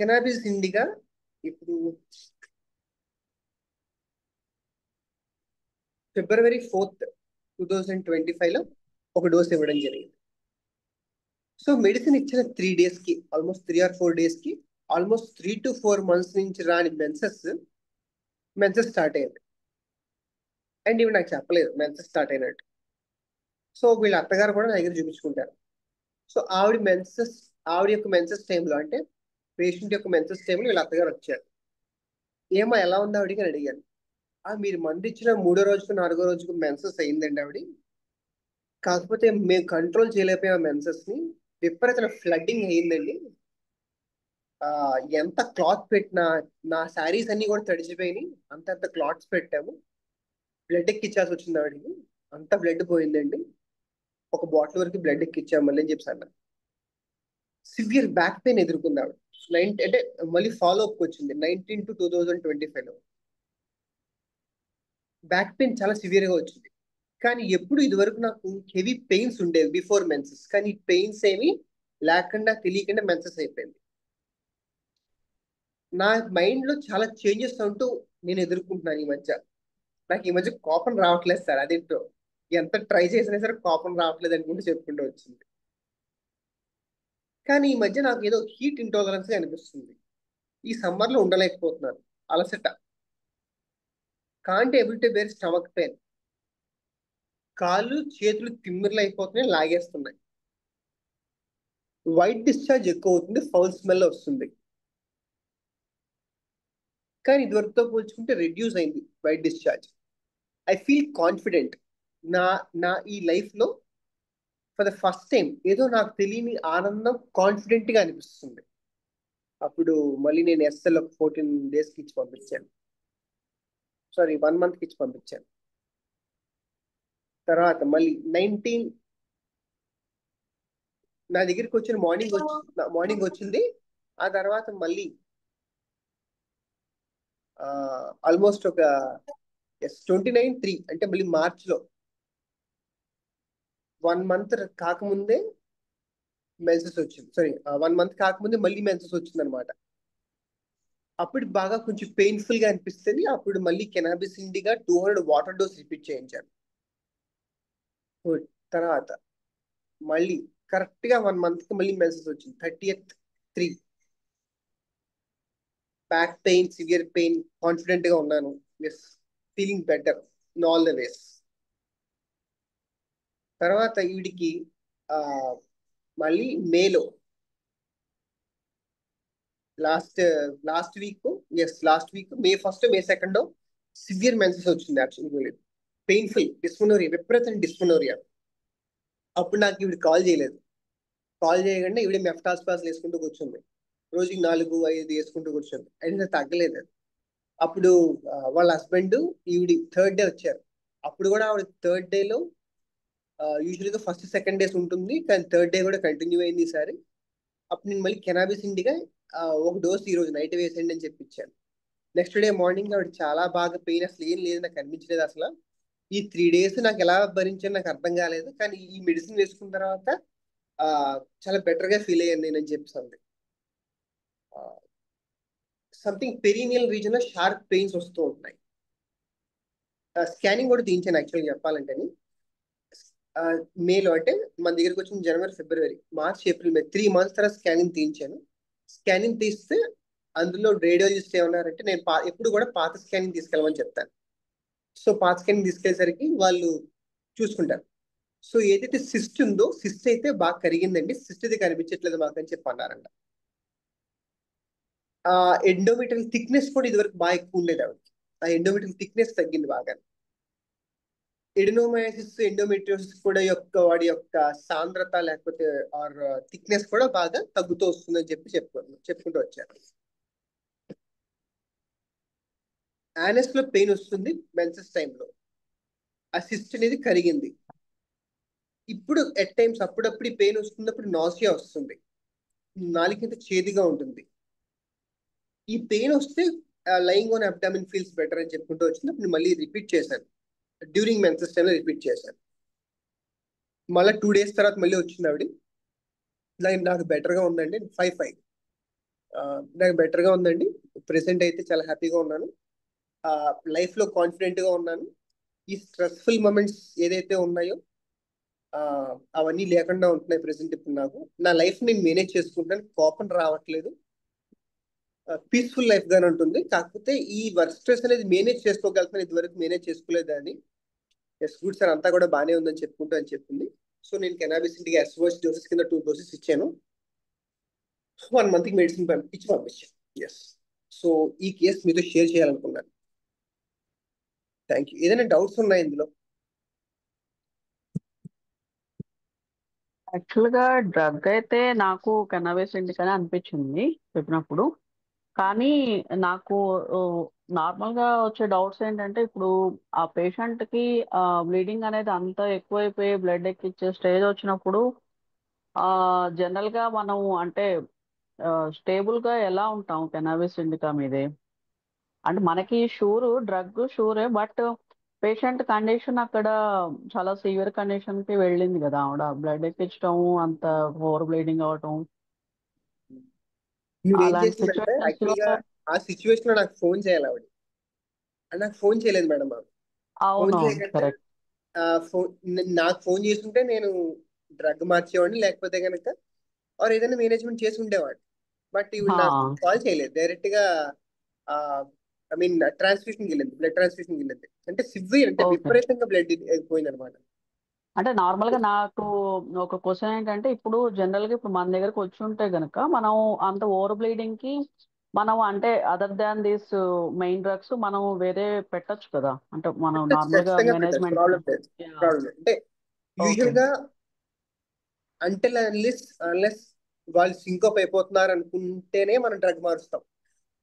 కెనాబిస్ ఇండిగా ఇప్పుడు February 4th 2025 లో ఒక డోస్ ఇవ్వడం జరిగింది. సో మెడిసిన్ ఇచ్చిన 3 days కి, ఆల్మోస్ట్ 3 or 4 days కి, ఆల్మోస్ట్ 3 to 4 months నుంచి రాని మెన్సెస్ స్టార్ట్ అయ్యింది. అండ్ ఇవి నాకు చెప్పలేదు మెన్సెస్ స్టార్ట్ అయినట్టు. సో వీళ్ళ అత్తగారు కూడా నా దగ్గర చూపించుకుంటారు. సో ఆవిడ యొక్క మెన్సెస్ టైంలో, అంటే పేషెంట్ యొక్క మెన్సెస్ టైంలో వీళ్ళ అత్తగారు వచ్చారు. ఏమో ఎలా ఉంది ఆవిడకి అని అడిగాను. మీరు మందు ఇచ్చిన 3వ రోజుకు 4వ రోజుకు మెన్సెస్ అయిందండి ఆవిడ. కాకపోతే మేము కంట్రోల్ చేయలేకపోయాం మెన్సెస్ ని, విపరీతమైన ఫ్లడ్డింగ్ అయ్యిందండి. ఎంత క్లాత్ పెట్టినా నా శారీస్ అన్ని కూడా తడిచిపోయినాయి. అంత క్లాత్స్ పెట్టాము, బ్లడ్ ఎక్కిచ్చాల్సి వచ్చింది ఆవిడకి. అంత బ్లడ్ పోయిందండి, ఒక బాటిల్ వరకు బ్లడ్ ఎక్కిచ్చాము మళ్ళీ అని చెప్పాను. సివియర్ బ్యాక్ పెయిన్ ఎదుర్కొంది ఆవిడ. అంటే మళ్ళీ ఫాలో అప్ వచ్చింది 19 to 2025 లో. బ్యాక్ పెయిన్ చాలా సివియర్ గా వచ్చింది. కానీ ఎప్పుడు ఇది వరకు నాకు హెవీ పెయిన్స్ ఉండేవి బిఫోర్ మెన్సెస్, కానీ పెయిన్స్ ఏమి లేకుండా తెలియకుండా మెన్సెస్ అయిపోయింది. నా మైండ్ లో చాలా చేంజెస్ అంటూ నేను ఎదుర్కొంటున్నాను ఈ మధ్య. నాకు ఈ మధ్య కోపం రావట్లేదు సార్, అదేంటో ఎంత ట్రై చేసినా సరే కోపం రావట్లేదు అనుకుంటూ చెప్పుకుంటూ వచ్చింది. కానీ ఈ మధ్య నాకు ఏదో హీట్ ఇంటాలరెన్స్ అనిపిస్తుంది. ఈ సమ్మర్ లో ఉండలేకపోతున్నాను. అలసట, can't able to bear stomach pain, కాళ్ళు చేతులు తిమ్మిర్లు అయిపోతున్నాయి, లాగేస్తున్నాయి. వైట్ డిశ్చార్జ్ ఎక్కువ అవుతుంది, ఫౌల్ స్మెల్ వస్తుంది. కానీ ఇదివరకుతో పోల్చుకుంటే రెడ్యూస్ అయింది white discharge. I feel confident. నా నా ఈ లైఫ్ లో ఫర్ ద ఫస్ట్ టైం ఏదో నాకు తెలియని ఆనందం, కాన్ఫిడెంట్ గా అనిపిస్తుంది. అప్పుడు మళ్ళీ నేను ఎస్ఎల్ ఒక 14 days కి ఇచ్చి పంపించాను. సారీ, 1 month కి ఇచ్చి పంపించాను. తర్వాత మళ్ళీ 19 నా దగ్గరికి వచ్చిన మార్నింగ్ వచ్చింది. ఆ తర్వాత మళ్ళీ ఆల్మోస్ట్ ఒక 29/3 అంటే మళ్ళీ మార్చ్ లో 1 month కాకముందే మెన్సెస్ వచ్చింది. సారీ, 1 month కాకముందే మళ్ళీ మెన్సెస్ వచ్చింది అనమాట. అప్పుడు బాగా కొంచెం పెయిన్ఫుల్ గా అనిపిస్తుంది. అప్పుడు మళ్ళీ కెనాబిస్ ఇండిగా 200 వాటర్ డోస్ రిపీట్ చేయించాను. తర్వాత మళ్ళీ కరెక్ట్ గా 1 month కి మళ్ళీ మెన్సెస్ వచ్చింది 30th 3 back pain, severe pain, confident గా ఉన్నాను, yes feeling better in all the ways. తర్వాత ఈవిడికి ఆ మళ్ళీ మేలో last week May 1st May 2nd severe menses వచ్చింది. యాక్చువల్లీ పెయిన్ఫుల్ డిస్మనోరియా, విపరీతం డిస్మనోరియా. అప్పుడు నాకు ఈవిడ కాల్ చేయలేదు. కాల్ చేయగానే ఈవిడ మెఫ్టాస్పాస్ వేసుకుంటూ కూర్చుంది. రోజుకి 4-5 వేసుకుంటూ కూర్చుంది. అయినా తగ్గలేదు అది. అప్పుడు వాళ్ళ హస్బెండ్ ఈవిడ 3rd డే వచ్చారు. అప్పుడు కూడా ఆవిడ 3rd డేలో యూజువల్గా ఫస్ట్ 2nd డేస్ ఉంటుంది, కానీ 3rd డే కూడా కంటిన్యూ అయింది ఈసారి. అప్పుడు నేను మళ్ళీ కెనాబిస్ ఇండిగా ఒక డోస్ ఈ రోజు నైట్ వేసేయండి అని చెప్పించాను. నెక్స్ట్ డే మార్నింగ్ ఆవిడ చాలా బాగా పెయిన్, అసలు ఏం లేదు, నాకు అనిపించలేదు అసలు. ఈ 3 days నాకు ఎలా భరించాను నాకు అర్థం కాలేదు, కానీ ఈ మెడిసిన్ వేసుకున్న తర్వాత చాలా బెటర్ గా ఫీల్ అయ్యాను నేను అని చెప్పేసి. సంథింగ్ పెరీనియల్ రీజన్ లో షార్ప్ పెయిన్స్ వస్తూ ఉంటాయి. స్కానింగ్ కూడా తీయించాను యాక్చువల్గా చెప్పాలంటే. మేలో అంటే మన దగ్గరికి వచ్చిన జనవరి, ఫిబ్రవరి, మార్చ్, ఏప్రిల్, మే 3 months తర్వాత స్కానింగ్ తీయించాను. స్కానింగ్ తీస్తే అందులో రేడియాలజిస్ట్ ఏమన్నారంటే నేను ఎప్పుడు కూడా పాత స్కానింగ్ తీసుకెళ్ళమని చెప్తాను. సో పాత స్కానింగ్ తీసుకెళ్ళేసరికి వాళ్ళు చూసుకుంటారు. సో ఏదైతే సిస్ట్ ఉందో, సిస్ట్ అయితే బాగా కరిగిందండి, సిస్ట్ అయితే కనిపించట్లేదు మాకు అని చెప్పి అన్నారంట. ఆ ఎండోమెట్రియల్ థిక్నెస్ కూడా ఇదివరకు బాగా ఎక్కువ ఉండేది ఆవిడకి. ఆ ఎండోమెట్రియల్ థిక్నెస్ తగ్గింది బాగా. ఎడినోమయాసిస్, ఎండోమెట్రియోసిస్ కూడా వాడి యొక్క సాంద్రత లేకపోతే ఆర్ థిక్నెస్ కూడా బాగా తగ్గుతూ వస్తుందని చెప్పి చెప్పుకుంటూ వచ్చారు. యానస్ లో పెయిన్ వస్తుంది మెన్సెస్ టైంలో. ఆ సిస్ట్ అనేది కరిగింది. ఇప్పుడు ఎట్ టైమ్స్ అప్పుడప్పుడు ఈ పెయిన్ వస్తున్నప్పుడు నాసియా వస్తుంది, నాలుక చేదుగా ఉంటుంది. ఈ పెయిన్ వస్తే lying on abdomen feels better అని చెప్పుకుంటూ వచ్చింది. అప్పుడు మళ్ళీ రిపీట్ చేశాను, డ్యూరింగ్ మెన్సెస్ టైంలో రిపీట్ చేశాను. మళ్ళీ 2 days తర్వాత మళ్ళీ వచ్చింది ఆవిడ. నాకు బెటర్గా ఉందండి, 5 నాకు బెటర్గా ఉందండి. ప్రెసెంట్ అయితే చాలా హ్యాపీగా ఉన్నాను, లైఫ్లో కాన్ఫిడెంట్గా ఉన్నాను. ఈ స్ట్రెస్ఫుల్ మూమెంట్స్ ఏదైతే ఉన్నాయో అవన్నీ లేకుండా ఉంటున్నాయి ప్రెసెంట్. ఇప్పుడు నాకు నా లైఫ్ నేను మేనేజ్ చేసుకుంటాను, కోపం రావట్లేదు, పీస్ఫుల్ లైఫ్ గానే ఉంటుంది. కాకపోతే ఈ వర్క్ స్ట్రెస్ అనేది మేనేజ్ చేసుకోగలుగుతాను, ఇదివరకు మేనేజ్ చేసుకోలేదు అని. ఎస్ గుడ్ సార్, అంతా కూడా బాగానే ఉందని చెప్పుకుంటూ అని చెప్పింది. సో నేను కెనాబిస్ ఇంటికి SOS డోసెస్ కింద 2 doses ఇచ్చాను. 1 month మెడిసిన్ పంపించాను. ఎస్, సో ఈ కేసు మీతో షేర్ చేయాలనుకున్నాను. Thank you. ఏదైనా డౌట్స్ ఉన్నాయి ఇందులో? యాక్చువల్గా డ్రగ్ అయితే నాకు కెనబిస్ ఇండికానే అనిపించింది చెప్పినప్పుడు. కానీ నాకు నార్మల్గా వచ్చే డౌట్స్ ఏంటంటే, ఇప్పుడు ఆ పేషెంట్కి బ్లీడింగ్ అనేది అంత ఎక్కువైపోయి బ్లడ్ ఎక్కిచ్చే స్టేజ్ వచ్చినప్పుడు జనరల్గా మనం అంటే స్టేబుల్గా ఎలా ఉంటాం కెనబిస్ ఇండికా మీదే? అంటే మనకి డ్రగ్ షూరే, బట్ పేషెంట్ కండిషన్ అక్కడ చాలా సివియర్ కండిషన్ కి వెళ్ళింది కదా ఆవిడ, బ్లడ్ ఎక్కించడం, అంత ఓవర్ బ్లీడింగ్ అవటం, మీరు ఏం అలాంటి చేసిందంటే సిచ్యువేషన్స్ లో. యాక్చువల్గా ఆ సిచ్యువేషన్ లో నాకు ఫోన్ చేయాలి ఆవిడ. నాకు ఫోన్ చేయలేదు మేడం. ఫోన్ అవునవును, చేయకంటే కరెక్ట్. నాకు ఫోన్ చేసుకుంటే నేను డ్రగ్ మార్చేవాడిని, లేకపోతే కనుక ఆర్ ఏదైనా మేనేజ్మెంట్ చేసి ఉండేవాడు. బట్ ఇవి నాకు కాల్ చేయలేదు, డైరెక్ట్ గా ఐ మీన్ ట్రాన్స్ఫ్యూషన్ వెళ్ళింది, బ్లడ్ ట్రాన్స్ఫ్యూషన్ వెళ్ళింది. అంటే సివియర్, అంటే ఓకే. విపరీతంగా బ్లడ్ అయిపోయింది అనమాట. అంటే నార్మల్ గా నాకు ఒక క్వశ్చన్ ఏంటంటే, ఇప్పుడు జనరల్ గా ఇప్పుడు మన దగ్గరకు వచ్చి ఉంటే గనక మనం అంత ఓవర్ బ్లీడింగ్ కి మనం అంటే other than these main drugs మనం వేరే పెట్టొచ్చు కదా, అంటే మనం నార్మల్ గా ఖచ్చితంగా పెట్టచ్చు, మేనేజ్మెంట్. ప్రాబ్లం లేదు. ప్రాబ్లం లేదు అంటే ఓకే. యూజువల్ గా అంటిల్ అన్లెస్ వాళ్ళు సింకప్ అయిపోతున్నారు అనుకుంటేనే మనం డ్రగ్ మారుస్తాం.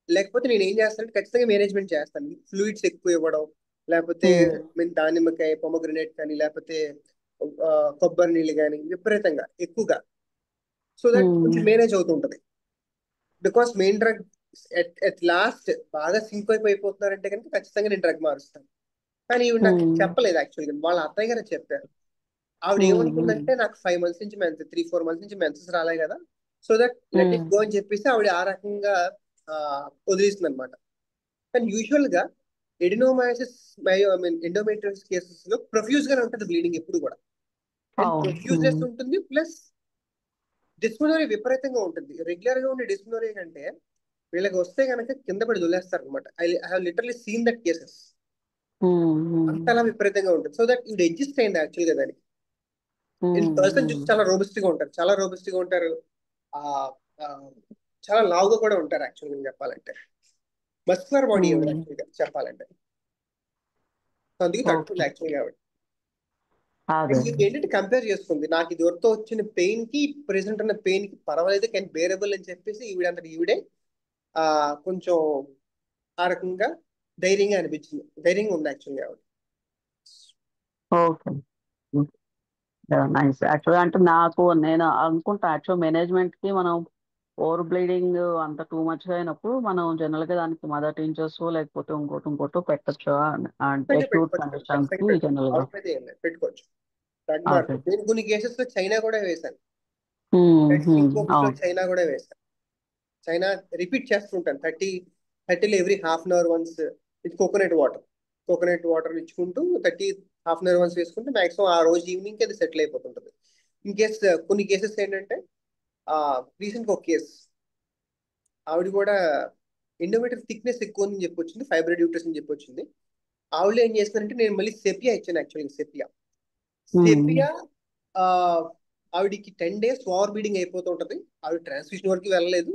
లేకపోతే నేను ఏం చేస్తానంటే ఖచ్చితంగా మేనేజ్మెంట్ చేస్తాను, ఫ్లూయిడ్స్ ఎక్కువ ఇవ్వడం, లేకపోతే దానిమ్మకాయ, పొమగ్రనేట్ కానీ, లేకపోతే కొబ్బరి నీళ్ళు కానీ విపరీతంగా ఎక్కువగా, సో దట్ కొంచెం మేనేజ్ అవుతుంటది. Because main drug at last బాగా సింక్ అయిపోతున్నారంటే కనుక ఖచ్చితంగా నేను డ్రగ్ మారుస్తాను. కానీ ఇవి నాకు చెప్పలేదు యాక్చువల్గా, వాళ్ళ అత్తయ్య గారు చెప్పారు. ఆవిడ ఏమనుకుందంటే నాకు 5 months నుంచి 3-4 months నుంచి మెన్సెస్ రాలే కదా, so that let it go అని చెప్పేసి ఆవిడ ఆ రకంగా వదిలేస్తుంది అనమాట. కానీ యూజువల్ గా ఎడినోమయాసిస్ ఐ మీన్ ఎండోమెట్రియోసిస్ కేసెస్ లో ప్రొఫ్యూజ్ గానే ఉంటుంది బ్లీడింగ్ ఎప్పుడు కూడా. అండ్ అవును. ప్రొఫ్యూజ్నెస్ ఉంటుంది, ప్లస్ డిస్మినరీ విపరీతంగా ఉంటుంది. రెగ్యులర్ గా ఉండే డిస్మినరీ కంటే వీళ్ళకి వస్తే కనుక కింద పడి దొలేస్తారు అనమాట. I have literally seen that cases. అంతలా విపరీతంగా ఉంటుంది. సో దట్ ఇది అడ్జస్ట్ అయింది యాక్చువల్ గా దానికి. ఇన్ పర్సన్ చూసి చాలా రోబస్ట్ గా ఉంటారు, చాలా రోబస్ట్ గా ఉంటారు. ఆ ఆ, చాలా లావుగా కూడా ఉంటారు యాక్చువల్ గా చెప్పాలంటే. మస్కులర్ బాడీ యాక్చువల్ గా చెప్పాలంటే. సో అందుకే తట్టుకుంది ఓకే. యాక్చువల్ గా ఆవిడ. అదే అండ్ ఇది ఏంటంటే కంపేర్ చేసుకుంది, నాకు ఇది వరతో వచ్చిన పెయిన్ కి ప్రెసెంట్ ఉన్న పెయిన్ కి పర్వాలేదు, కెన్ బేరబుల్ అని చెప్పేసి ఈవిడంతటి ఈవిడే ఆ కొంచెం ఆ రకంగా ధైర్యంగా అనిపించింది, ధైర్యంగా ఉంది యాక్చువల్గా ఆవిడ. ఓకే. నైస్. యాక్చువల్గా అంటే నేను అనుకుంటా యాక్చువల్ మేనేజ్మెంట్ కి మనం ఓవర్ బ్లీడింగ్ అంత టూ మచ్ గా అయినప్పుడు మనం జనరల్ గా దానికి మదర్ టీచర్స్ లేకపోతే ఇంకోటి పెట్టచ్చు అంటే ఖచ్చితంగా అక్యూట్ పెట్టుకోవచ్చు, కండిషన్స్ ఖచ్చితంగా కి పెట్టుకోవచ్చు. జనరల్ గా. ఆవిడ మీద ఏం లేదు, పెట్టుకోవచ్చు. అదే. నేను కొన్ని కేసెస్ లో చైనా కూడా వేశాను, అవును. చైనా కూడా వేశాను. చైనా రిపీట్ చేస్తుంటాను 30 every half an hour once. ఇది కోకోనట్ వాటర్ ఇచ్చుకుంటూ 30 హాఫ్ అన్ అవర్ వన్స్ వేసుకుంటే మాక్సిమం ఆ రోజు ఈవినింగ్ అది సెటిల్ అయిపోతుంటుంది. ఇన్ కేస్ కొన్ని కేసెస్ ఏంటంటే రీసెంట్ ఒక కేసు, ఆవిడ కూడా ఎండోమెట్రియం థిక్నెస్ ఎక్కువ అని చెప్పి వచ్చింది, ఫైబ్రాయిడ్ యూట్రస్ అని చెప్పి వచ్చింది. ఆవిడ ఏం చేస్తున్నారంటే, నేను మళ్ళీ సెపియా ఇచ్చాను యాక్చువల్లీ. సెపియా ఆవిడకి 10 days ఓవర్ బీడింగ్ అయిపోతూ ఉంటుంది. ఆవిడ ట్రాన్స్ఫ్యూషన్ వరకు వెళ్ళలేదు.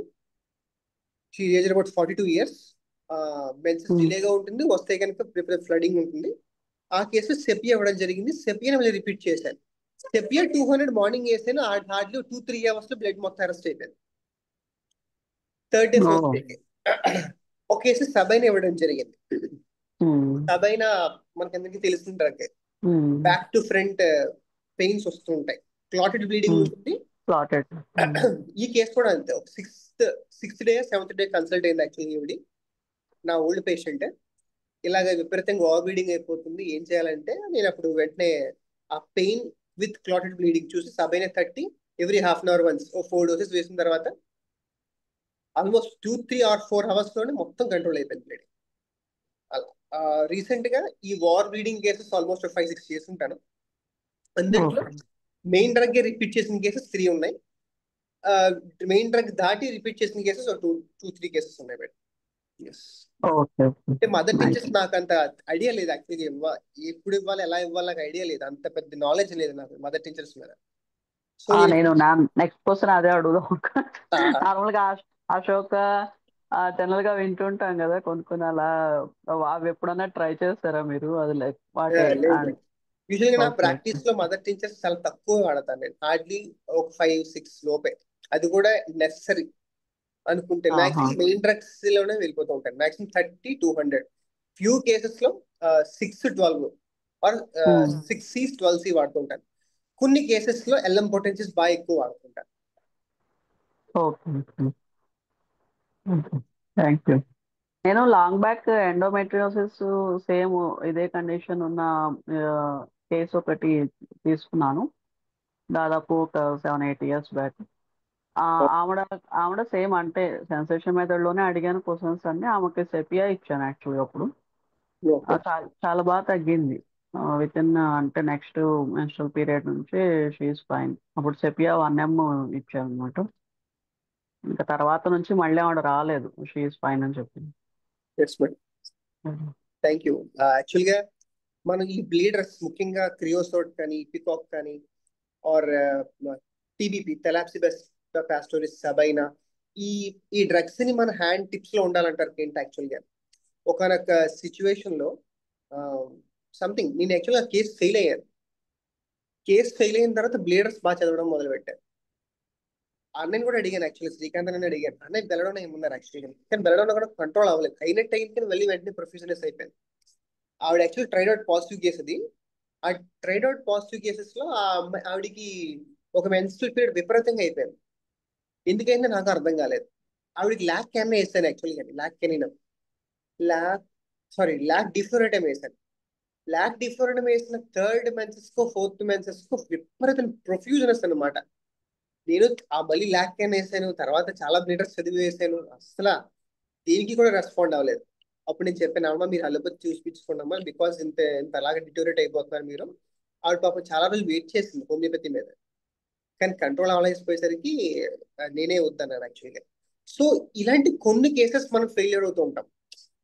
She age about 42 years. Menses డిలేగా ఉంటుంది, వస్తే కనుక ఫ్లడింగ్ ఉంటుంది. ఆ కేసు సెపియా ఇవ్వడం జరిగింది. సెపియా మళ్ళీ రిపీట్ చేశాను. సెపియా 200 మార్నింగ్ వేసాను, హార్డ్లీ 2-3 hours లో బ్లడ్ మొత్తం అరెస్ట్ అయిపోయింది. 3rd day వస్తే ఒక కేసు సబైనా ఇవ్వడం జరిగింది. సబైనా మనకందరికీ తెలిసిన drug. Back to front pains వస్తూ ఉంటాయి, క్లాటెడ్ బ్లీడింగ్ ఉంటుంది. ఈ కేసు కూడా అంతే. ఒక sixth day 7th day consult అయింది యాక్చువల్లీ ఈవిడి. నా ఓల్డ్ పేషెంట్. ఇలాగ విపరీతంగా ఓవర్ బ్లీడింగ్ అయిపోతుంది, ఏం చేయాలంటే నేను అప్పుడు వెంటనే ఆ పెయిన్ విత్ క్లాటెడ్ బ్లీడింగ్ చూసి sabina 30 every half an hour once 4 doses వేసిన తర్వాత ఆల్మోస్ట్ 2-3 or 4 hours లోనే మొత్తం కంట్రోల్ అయిపోయింది బ్లీడింగ్. అలా రీసెంట్ గా ఈ వార్ బ్లీడింగ్ కేసెస్ ఆల్మోస్ట్ 5-6 చేసి ఉంటాను. అందులో మెయిన్ డ్రగ్ రిపీట్ చేసిన కేసెస్ 3 ఉన్నాయి. మెయిన్ డ్రగ్ దాటి రిపీట్ చేసిన కేసెస్ 2-3 కేసెస్ ఉన్నాయి మేడం. అంటే మదర్ టీచర్స్ నాకు అంత ఐడియా లేదు యాక్చువల్గా, ఎప్పుడు ఇవ్వాలి ఎలా ఇవ్వాలి నాకు ఐడియా లేదు, అంత పెద్ద నాలెడ్జ్ లేదు నాకు మదర్ టీచర్స్ మీద. సో నేను నెక్స్ట్ క్వశ్చన్ అదే అడుగుదాం. నార్మల్ గా అశోక జనరల్ గా వింటుంటాం కదా కొన్ని అలా, అవి ఎప్పుడన్నా ట్రై చేస్తారా మీరు? అది లైక్ యూజువల్గా నా ప్రాక్టీస్ లో మదర్ టీచర్స్ చాలా తక్కువ వాడతాను నేను, హార్డ్లీ ఒక 5-6 లోపే. అది కూడా నెసరీ అనుకుంటే మాక్సిమం మెయిన్ డ్రగ్స్ లోనే వెళ్ళిపోతూ ఉంటాను. మాక్సిమం 30-200. ఫ్యూ కేసెస్ లో 6-12 ఆర్ 6C-12C వాడుతుంటాను. కొన్ని కేసెస్ లో ఎల్ఎం పొటెన్షియస్ బాగా ఎక్కువ వాడుతుంటాను. Thank you. నేను లాంగ్ బ్యాక్ ఎండోమెట్రియోసిస్ సేమ్ ఇదే కండిషన్ ఉన్న కేసు ఒకటి తీసుకున్నాను, దాదాపు ఒక 7-8 years బ్యాక్. ఆవిడ సేమ్ అంటే సెన్సేషన్ మెథడ్ లోనే అడిగాను క్వశ్చన్స్ అన్ని. ఆమెకి సెపియా ఇచ్చాను యాక్చువల్గా అప్పుడు. చాలా బాగా తగ్గింది విత్ ఇన్ అంటే నెక్స్ట్ మెన్స్ట్రల్ పీరియడ్ నుంచి షీఈస్ ఫైన్. అప్పుడు సెపియా 1M ఇచ్చాను అనమాట. ఇంకా తర్వాత నుంచి మళ్ళీ ఆవిడ రాలేదు, షీఈస్ ఫైన్ అని చెప్పింది. Thank you. యాక్చువల్గా మనం ఈ బ్లీడర్స్ ముఖ్యంగా క్రియోసోట్ కానీ పికాక్ కానీ ఆర్ టీబీపీ థెలాప్సిబస్ పాస్టోరిస్ సబైనా, ఈ డ్రగ్స్ ని మన హ్యాండ్ టిప్స్ లో ఉండాలంటారు ఏంటి యాక్చువల్గా. ఒకనొక సిచ్యువేషన్ లో సంథింగ్ నేను యాక్చువల్గా కేసు ఫెయిల్ అయ్యాను. కేసు ఫెయిల్ అయిన తర్వాత బ్లీడర్స్ బాగా చదవడం మొదలు పెట్టాను. అన్నని కూడా అడిగాను యాక్చువల్లీ, శ్రీకాంత్ అని అడిగాను, అన్నయ్య బెలడోనా ఏమున్నారు యాక్చువల్గా, కానీ బెలడోనా కూడా కంట్రోల్ అవ్వలేదు. అయినట్టు అయింది వెళ్ళి వెంటనే ప్రొఫెషనల్స్ అయిపోయింది. ఆవిడ actual tried out positive case అది. ఆ ట్రైడ్ అవుట్ పాజిటివ్ కేసెస్ లో ఆ అమ్మాయి ఆవిడకి ఒక మెన్స్ట్రల్ పీరియడ్ విపరీతంగా అయిపోయింది. ఎందుకైందో నాకు అర్థం కాలేదు. ఆవిడకి ల్యాక్ క్యాన్ వేసాను యాక్చువల్గా, ల్యాక్ డిఫ్లోరేటమ్ వేసాను. ల్యాక్ డిఫ్లోరేటమ్ వేసిన 3rd మెన్సెస్ కో 4th మెన్సెస్ కో విపరీతం ప్రొఫ్యూజనస్ అనమాట. నేను మళ్ళీ ల్యాక్ క్యాన్ వేసాను, తర్వాత చాలా బ్లీడర్స్ చదివి వేసాను, అసలు దేనికి కూడా రెస్పాండ్ అవ్వలేదు. అప్పుడు నేను చెప్పాను, అమ్మా మీరు అలోపతి చూపించుకోండమ్మా, బికాస్ ఇంత అలాగే డిటోరేట్ అయిపోతున్నారు మీరు, ఆవిడ పాపం చాలా రోజులు వెయిట్ చేసింది హోమియోపతి మీద, కానీ కంట్రోల్ అవ్వలేకపోయేసరికి నేనే వద్దన్నాను యాక్చువల్గా. సో ఇలాంటి కొన్ని కేసెస్ మనం ఫెయిల్యూర్ అవుతూ ఉంటాం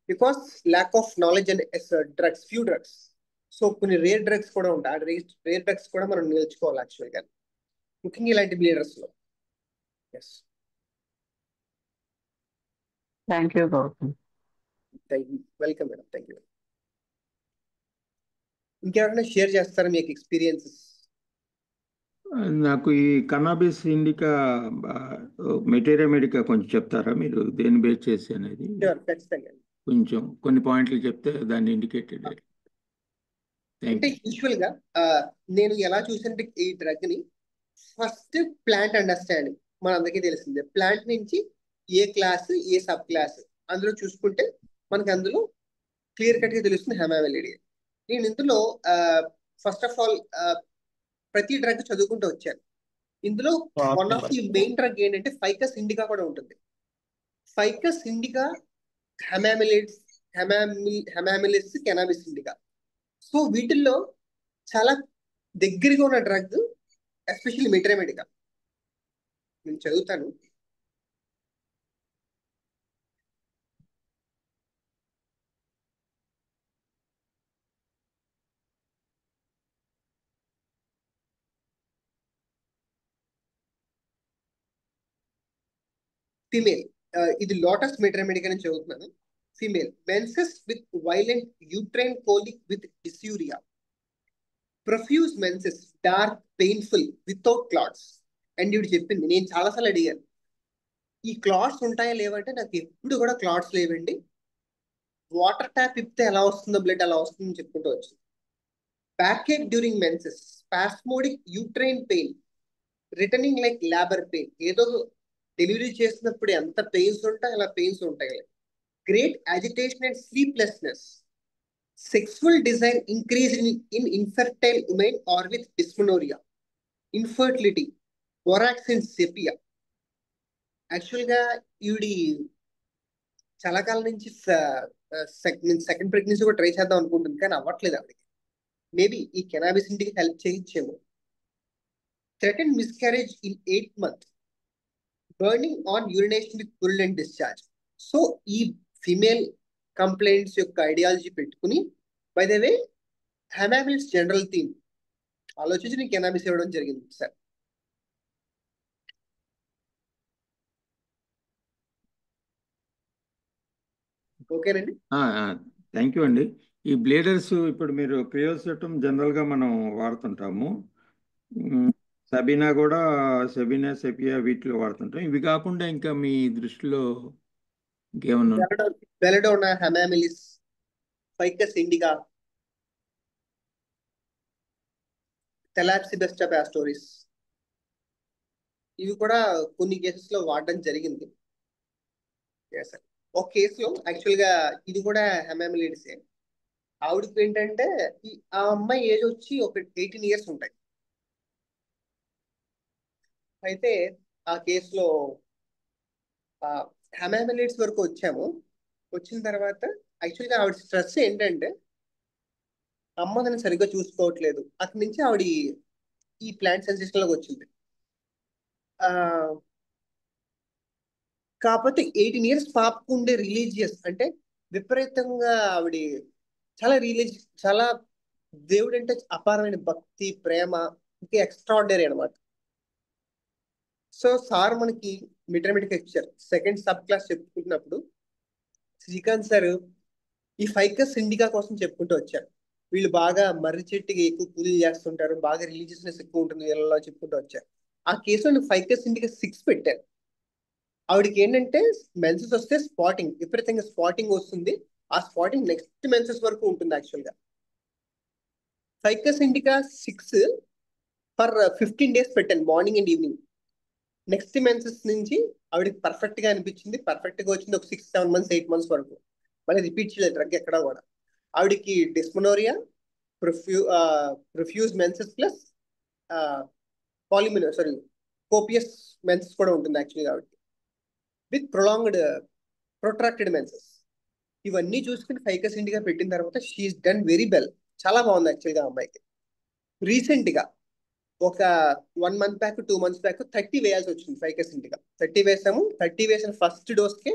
because lack of knowledge and drugs, few drugs. So కొన్ని రేర్ డ్రగ్స్ కూడా ఉంటాయి, ఆ రేర్ డ్రగ్స్ కూడా మనం నేర్చుకోవాలి యాక్చువల్గా, ముఖ్యంగా ఇలాంటి బ్లీడర్స్ లో. Yes, thank you Gautam. Welcome madam, thank you. ఇంకెవరైనా షేర్ చేస్తారా మీకు ఎక్స్పీరియన్సెస్? నాకు ఈ కన్నాబిస్ ఇండికా మెటీరియా మెడికా కొంచెం చెప్తారా మీరు, దేని బేస్ చేసి అనేది? ఖచ్చితంగా. కొంచెం కొన్ని పాయింట్లు చెప్తే దాన్ని ఇండికేటెడ్. అంటే యూజువల్ గా నేను ఎలా చూసానంటే ఈ డ్రగ్ ని ఫస్ట్ ప్లాంట్ అండర్స్టాండింగ్ మన అందరికీ తెలిసిందే. ప్లాంట్ నుంచి ఏ క్లాస్ ఏ సబ్ క్లాస్ అందులో చూసుకుంటే మనకి అందులో క్లియర్ కట్ గా తెలుస్తుంది హెమావెలిడి. నేను ఇందులో ఫస్ట్ ఆఫ్ ఆల్ ప్రతి డ్రగ్ చదువుకుంటూ వచ్చాను. ఇందులో one of the main drug ఏంటంటే ఫైకస్ ఇండికా కూడా ఉంటుంది. Ficus indica, hamamelis, cannabis indica. So వీటిల్లో చాలా దగ్గరగా ఉన్న డ్రగ్ ఎస్పెషల్లీ మెటీరియా. నేను చదువుతాను. ఫీమేల్, ఇది లోటస్ మెటీరియా అని చదువుతున్నాను. Female, menses with violent uterine colic with dysuria, profuse menses, dark painful without clots. And ఇవి చెప్పింది, నేను చాలాసార్లు అడిగాను ఈ క్లాట్స్ ఉంటాయా లేవంటే నాకు ఎప్పుడు కూడా క్లాట్స్ లేవండి, వాటర్ ట్యాప్ ఇప్పితే ఎలా వస్తుందో బ్లడ్ అలా వస్తుందని చెప్పుకుంటూ వచ్చింది. Backache during menses, spasmodic uterine pain, returning like labour pain. ఏదో డెలివరీ చేసినప్పుడు ఎంత పెయిన్స్ ఉంటాయి అలా పెయిన్స్ ఉంటాయి. Great agitation and sleeplessness, sexual desire increase in infertile women or with dysmenorrhea, infertility, borax and sepia. యాక్చువల్గా ఈవిడి చాలా కాలం నుంచి సెకండ్ ప్రెగ్నెన్సీ కూడా ట్రై చేద్దాం అనుకుంటుంది, కానీ అవ్వట్లేదు ఆవిడకి. మేబీ ఈ కెనాబిస్ ఇంటికి హెల్ప్ చేయించేమో. Threaten miscarriage in 8th month, burning on urination with purulent discharge. So ఈ ఫీమేల్ కంప్లైంట్స్ యొక్క ఐడియాలజీ పెట్టుకుని, by the way hamamelis general theme ఆలోచించి నేను కెనాబిస్ ఇవ్వడం జరిగింది సార్. ఓకేనండి, థ్యాంక్ యూ అండి. ఈ బ్లేడర్స్ ఇప్పుడు మీరు క్రియోసెటమ్ జనరల్గా మనం వాడుతుంటాము, సబీనా కూడా, సెబినా, సెపియా వీటిలో వాడుతుంటాం. ఇవి కాకుండా ఇంకా మీ దృష్టిలో ఇంకేమన్నా? బెలడోనా, హెమామిలిస్, ఫైకస్ ఇండికా, థెలాప్సిబెస్టా పాస్టోరిస్, ఇవి కూడా కొన్ని కేసెస్ లో వాడడం జరిగింది. ఒక కేసులో యాక్చువల్ గా ఇది కూడా హెమామిలిడిసే. ఆవిడకి ఏంటంటే ఆ అమ్మాయి ఏజ్ వచ్చి ఒక 18 years ఉంటాయి. అయితే ఆ కేసులో హెమామిలిడ్స్ వరకు వచ్చాము. వచ్చిన తర్వాత యాక్చువల్గా ఆవిడ స్ట్రెస్ ఏంటంటే అమ్మ తను సరిగ్గా చూసుకోవట్లేదు. అక్కడి నుంచి ఆవిడ ఈ ప్లాంట్ సెన్సేషన్ లోకి వచ్చింది. కాకపోతే 18 years పాపకు ఉండే రిలీజియస్ అంటే విపరీతంగా ఆవిడ చాలా దేవుడు అంటే అపారమైన భక్తి, ప్రేమ, ఇంకా ఎక్స్ట్రాడినరీ అనమాట. సో సార్ మనకి మెటర్మెటిక్ ఇచ్చారు. సెకండ్ సబ్ క్లాస్ చెప్పుకుంటున్నప్పుడు శ్రీకాంత్ సార్ ఈ ఫైకస్ ఇండికా కోసం చెప్పుకుంటూ వచ్చారు. వీళ్ళు బాగా మర్రి చెట్టుకి ఎక్కువ పూజలు చేస్తుంటారు, బాగా రిలీజియస్నెస్ ఎక్కువ ఉంటుంది వీళ్ళలో చెప్పుకుంటూ వచ్చారు. ఆ కేసులో ఫైకస్ ఇండికా 6 పెట్టారు. ఆవిడకి ఏంటంటే మెన్సెస్ వస్తే స్పాటింగ్, విపరీతంగా స్పాటింగ్ వస్తుంది. ఆ స్పాటింగ్ నెక్స్ట్ మెన్సెస్ వరకు ఉంటుంది. యాక్చువల్గా ఫైకస్ ఇండికా 6 ఫర్ 15 days పెట్టాను, morning and evening. Next menses నుంచి ఆవిడకి పర్ఫెక్ట్ గా అనిపించింది. పర్ఫెక్ట్ గా వచ్చింది ఒక 6-7 months 8 months వరకు. మళ్ళీ రిపీట్ చేయలేదు డ్రగ్ ఎక్కడా కూడా. ఆవిడకి dysmenorrhoea, profuse menses plus copious menses కూడా ఉంటుంది యాక్చువల్గా ఆవిడకి, విత్ ప్రొట్రాక్టెడ్ మెన్సెస్. ఇవన్నీ చూసుకుని ఫైకస్ ఇండికా పెట్టిన తర్వాత షీఈస్ డన్ వెరీ వెల్. చాలా బాగుంది యాక్చువల్గా అమ్మాయికి. రీసెంట్ గా ఒక 1 month బ్యాక్ 2 months బ్యాక్ 30 వేయాల్సి వచ్చింది ఫైకస్ ఇంటిగా. 30 వేసాము. 30 వేసిన ఫస్ట్ డోస్కి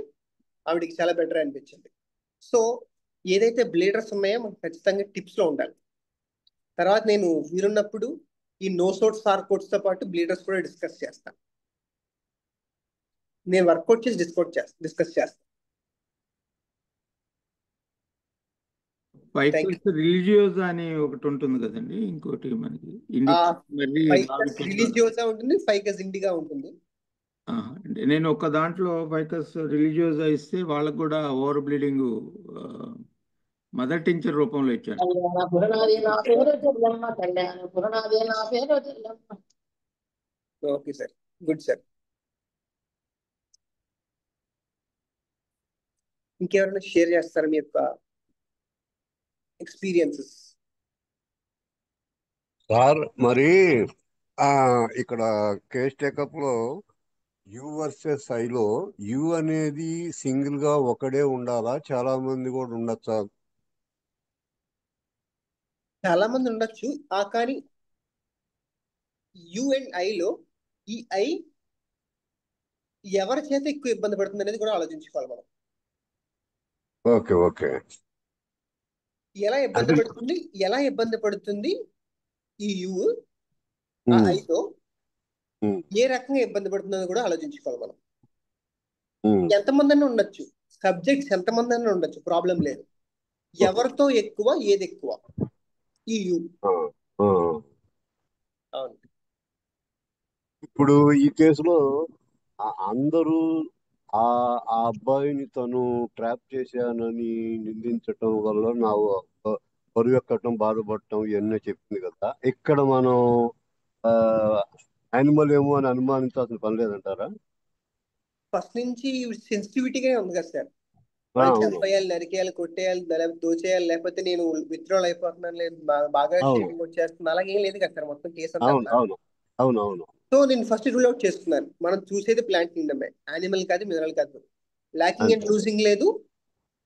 ఆవిడకి చాలా బెటర్ అనిపించింది. సో ఏదైతే బ్లీడర్స్ ఉన్నాయో మనకు ఖచ్చితంగా టిప్స్ లో ఉండాలి. తర్వాత నేను వీలున్నప్పుడు ఈ నో సోట్స్ సార్కోట్స్ తో పాటు బ్లీడర్స్ కూడా డిస్కస్ చేస్తాను. నేను వర్కౌట్ చేసి డిస్కస్ చేస్తాను. ఫైకస్ రిలీజియోస్ అని ఒకటి ఉంటుంది కదండి, ఇంకోటి మనకి ఫైకస్ రిలీజియోసా ఉంటుంది, ఫైకస్ ఇండిగా ఉంటుంది. అంటే నేను ఒక దాంట్లో ఫైకస్ రిలీజియోసా ఇస్తే వాళ్ళకు కూడా ఓవర్ బ్లీడింగ్ మదర్ టించర్ రూపంలో ఇచ్చాను. Okay sir, good sir. ఇంకెవరైనా షేర్ చేస్తారా మీ యొక్క ఎక్స్పీరియన్సెస్? సార్ మరి ఇక్కడ కేస్ టేకప్ లో యు వర్సెస్ ఐలో యు అనేది సింగిల్ గా ఒకడే ఉండాలా, చాలా మంది కూడా ఉండొచ్చా? చాలా మంది ఉండొచ్చు. కానీ యు అండ్ ఐలో ఈ ఐ ఎవరి చేత ఎక్కువ ఇబ్బంది పడుతుంది అనేది కూడా ఆలోచించుకోవాలి మనం. Okay okay. ఎలా ఇబ్బంది పడుతుంది ఈ యు ఆ ఐతో, ఏ రకంగా ఇబ్బంది పడుతుందని కూడా ఆలోచించుకోవాలి మనం. ఎంతమంది అయినా ఉండొచ్చు, సబ్జెక్ట్స్ ఎంతమంది అయినా ఉండొచ్చు, ప్రాబ్లం లేదు. ఎవరితో ఎక్కువ, ఏది ఎక్కువ, ఈ యు. అవును. ఇప్పుడు ఈ కేసులో అందరూ ఆ అబ్బాయిని తను ట్రాప్ చేశానని నిందించటం వల్ల నా పరువు ఎక్కటం, బాధపడటం ఇవన్నీ చెప్పింది కదా. ఇక్కడ మనం యానిమల్ ఏమో అని అనుమానించాల్సిన పని లేదంటారా? ఫస్ట్ నుంచి సెన్సిటివిటీగానే ఉంది కదా సార్. వాళ్ళు చంపేయాలి, నరికేయాలి, కొట్టేయాలి, దోచేయాలి, లేకపోతే నేను విత్డ్రాల్ అయిపోతున్నాను, లేదు బాగా షేపింగ్ వచ్చేస్తుంది, అలాగేం లేదు కదా సార్ మొత్తం కేసు అంతా. అవునవును. సో నేను ఫస్ట్ రూల్ అవుట్ చేస్తున్నాను, మనం చూసేది ప్లాంట్ కింగ్డమే, యానిమల్ కాదు, మినరల్ కాదు. లాకింగ్ అండ్ లూజింగ్ లేదు,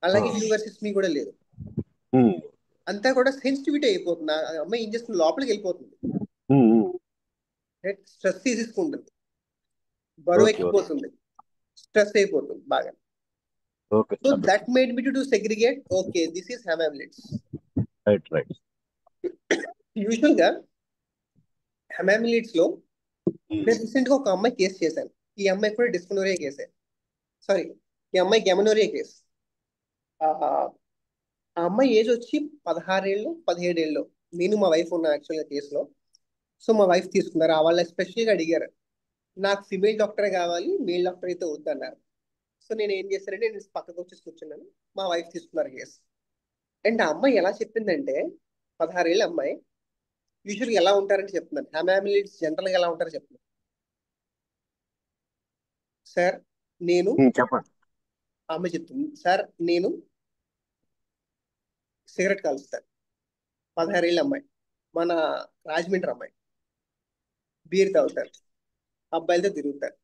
అలాగే యూనివర్సెస్ మీ కూడా లేదు. అంతా కూడా సెన్సిటివిటీ అయిపోతుంది. ఆ అమ్మాయి ఏం చేస్తుంది, లోపలికి వెళ్ళిపోతుంది, స్ట్రెస్ తీసేసుకుంటుంది, బరువు ఎక్కిపోతుంది, స్ట్రెస్ అయిపోతుంది బాగా. So that made me to segregate. Okay, this is hamamelids. Right. Usual గా హెమామిలిడ్స్ లో నేను రీసెంట్ గా ఒక అమ్మాయి కేసు చేశాను. ఈ అమ్మాయి కూడా డిస్మెనోరియా కేసే, సారీ, ఈ అమ్మాయి గెమనోరియా కేసు. ఆ అమ్మాయి ఏజ్ వచ్చి 16 ఏళ్ళు 17 ఏళ్ళు. నేను మా వైఫ్ ఉన్నా యాక్చువల్గా కేసులో. సో మా వైఫ్ తీసుకున్నారు. వాళ్ళు ఎస్పెషల్గా అడిగారు, నాకు ఫిమేల్ డాక్టరే కావాలి, మేల్ డాక్టర్ అయితే వద్దన్నారు. సో నేను ఏం చేశానంటే నేను పక్కకు వచ్చేసి కూర్చున్నాను, మా వైఫ్ తీసుకున్నారు కేసు. అండ్ ఆ అమ్మాయి ఎలా చెప్పిందంటే, 16 ఏళ్ళ అమ్మాయి, యూజువల్గా ఎలా ఉంటారని చెప్తున్నాను, హెమామిలిడ్స్ జనరల్గా ఎలా ఉంటారో చెప్తున్నాను సార్. నేను చెప్పండి. ఆమె చెప్తుంది, సార్ నేను సిగరెట్ కాలుస్తాను. 16 ఏళ్ళ అమ్మాయి, మన రాజమండ్రి అమ్మాయి. బీర్ తాగుతారు, అబ్బాయిలతో తిరుగుతారు,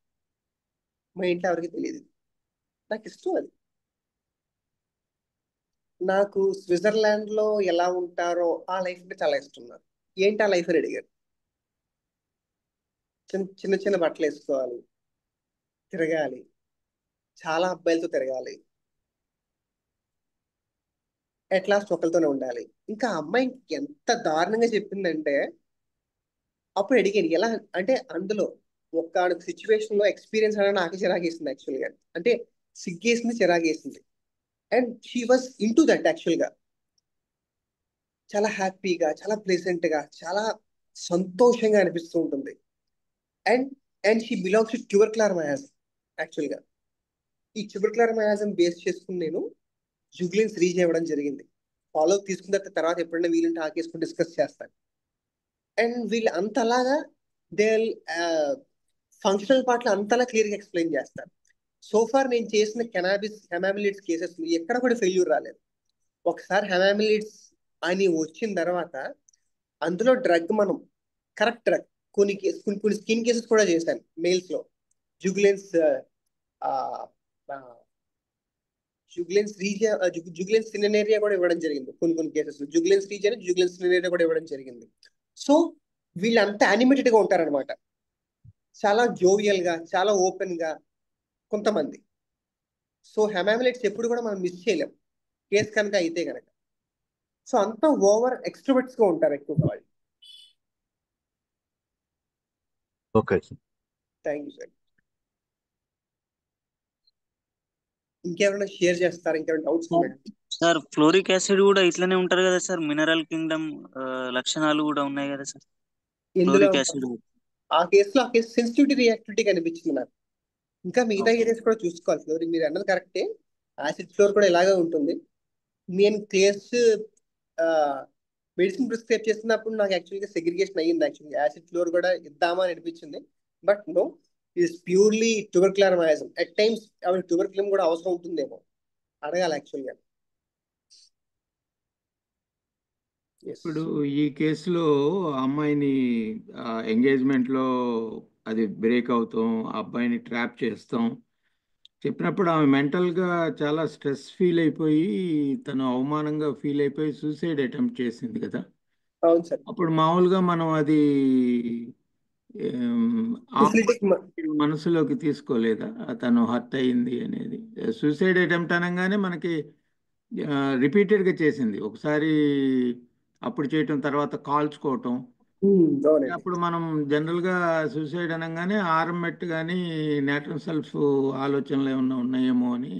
మా ఇంట్లో ఎవరికి తెలియదు. నాకు ఇష్టం అది. నాకు స్విట్జర్లాండ్ లో ఎలా ఉంటారో ఆ లైఫ్ అంటే చాలా ఇష్టం. నాకు ఏంటి ఆ లైఫ్ అని అడిగారు. చిన్న చిన్న బట్టలు వేసుకోవాలి, తిరగాలి, చాలా అబ్బాయిలతో తిరగాలి, అట్లాస్ట్ ఒకరితోనే ఉండాలి. ఇంకా అమ్మాయి ఎంత దారుణంగా చెప్పిందంటే, అప్పుడు అడిగాను ఎలా అంటే, అందులో ఒక సిచ్యువేషన్ లో ఎక్స్పీరియన్స్ అనేది నాకు చిరాగేసింది యాక్చువల్గా. అంటే సిగ్గేసింది, చిరాగేసింది. And she was into that యాక్చువల్గా. చాలా హ్యాపీగా, చాలా ప్లెజెంట్ గా, చాలా సంతోషంగా అనిపిస్తూ ఉంటుంది. And and she belongs to tubercular miasm. యాక్చువల్గా ఈ ట్యూబర్క్యులర్ మయాజం బేస్ చేసుకుని నేను జుగ్లిన్స్ రీచ్ అవ్వడం జరిగింది. ఫాలో తీసుకున్న తర్వాత ఎప్పుడైనా వీలుంటే ఆ కేసు డిస్కస్ చేస్తాను. అండ్ వీళ్ళు అంతలాగా దే ఫంక్షనల్ పార్ట్లు అంతలా క్లియర్గా ఎక్స్ప్లెయిన్ చేస్తారు. సోఫార్ నేను చేసిన హెమామిలిడ్స్ కేసెస్ ఎక్కడ కూడా ఫెయిల్యూర్ రాలేదు. ఒకసారి హెమామిలిడ్స్ అని వచ్చిన తర్వాత అందులో డ్రగ్ మనం కరెక్ట్ డ్రగ్ కొన్ని స్కిన్ కేసెస్ కూడా చేశాను మేల్స్ లో. జుగ్లెన్స్ జుగ్లెన్స్ సినెరేరియా కూడా ఇవ్వడం జరిగింది. కొన్ని కేసెస్ జుగ్లెన్స్ రీజియన్, జుగ్లెన్స్ సినెరేరియా కూడా ఇవ్వడం జరిగింది. సో వీళ్ళంతా యానిమేటెడ్ గా ఉంటారనమాట, చాలా జోవియల్ గా, చాలా ఓపెన్ గా కొంతమంది. సో హెమామిలెట్స్ ఎప్పుడు కూడా మనం మిస్ చేయలేం కేసు కనుక అయితే కనుక. సో అంతా ఓవర్ ఎక్స్ట్రోవర్ట్స్ గా ఉంటారు ఎక్కువగా వాళ్ళు. ఓకే. Thank you sir. ఇంకెవరైనా షేర్ చేస్తారా? ఇంకెవరైనా డౌట్స్ ఉన్నాయండి? సార్ ఫ్లోరిక్ యాసిడ్ కూడా ఇట్లనే ఉంటారు కదా సార్, మినరల్ కింగ్డమ్ లక్షణాలు కూడా ఉన్నాయి కదా సార్ ఎందులో ఫ్లోరిక్ యాసిడ్. ఆ కేసులో ఆ కేసు సెన్సిటివిటీ రియాక్టివిటీ కనిపించింది నాకు. ఇంకా మిగతా ఏరియాస్ కూడా చూసుకోవాలి. ఫ్లోరింగ్ మీరు అన్నది కరెక్టే, యాసిడ్ ఫ్లోర్ కూడా ఇలాగే ఉంటుంది. నేను కేసు మెడిసిన్ ప్రిస్క్రైబ్ చేస్తున్నప్పుడు నాకు యాక్చువల్గా సెగ్రిగేషన్ అయ్యింది. యాక్చువల్గా యాసిడ్ ఫ్లోర్ కూడా ఇద్దామా అని అనిపించింది, but no, it's purely tubercular miasm. At times ఆవిడ ట్యూబర్క్యులమ్ కూడా అవసరం ఉంటుందేమో, అడగాలి యాక్చువల్గా. ఇప్పుడు ఈ కేసులో అమ్మాయిని ఎంగేజ్మెంట్లో అది బ్రేక్ అవుతాం, ఆ అబ్బాయిని ట్రాప్ చేస్తాం చెప్పినప్పుడు ఆమె మెంటల్గా చాలా స్ట్రెస్ ఫీల్ అయిపోయి తను అవమానంగా ఫీల్ అయిపోయి సూసైడ్ అటెంప్ట్ చేసింది కదా. అవును సార్. అప్పుడు మామూలుగా మనం అది ఆ మనసులోకి తీసుకోలేదా తను హర్ట్ అయింది అనేది? సూసైడ్ అటెంప్ట్ అనగానే మనకి రిపీటెడ్గా చేసింది, ఒకసారి అప్పుడు చేయటం, తర్వాత కాల్చుకోవటం. అప్పుడు మనం జనరల్గా సూసైడ్ అనగానే ఆర్ఎంఎట్ కానీ నేట్రల్ సెల్ఫ్ ఆలోచనలు ఏమన్నా ఉన్నాయేమో అని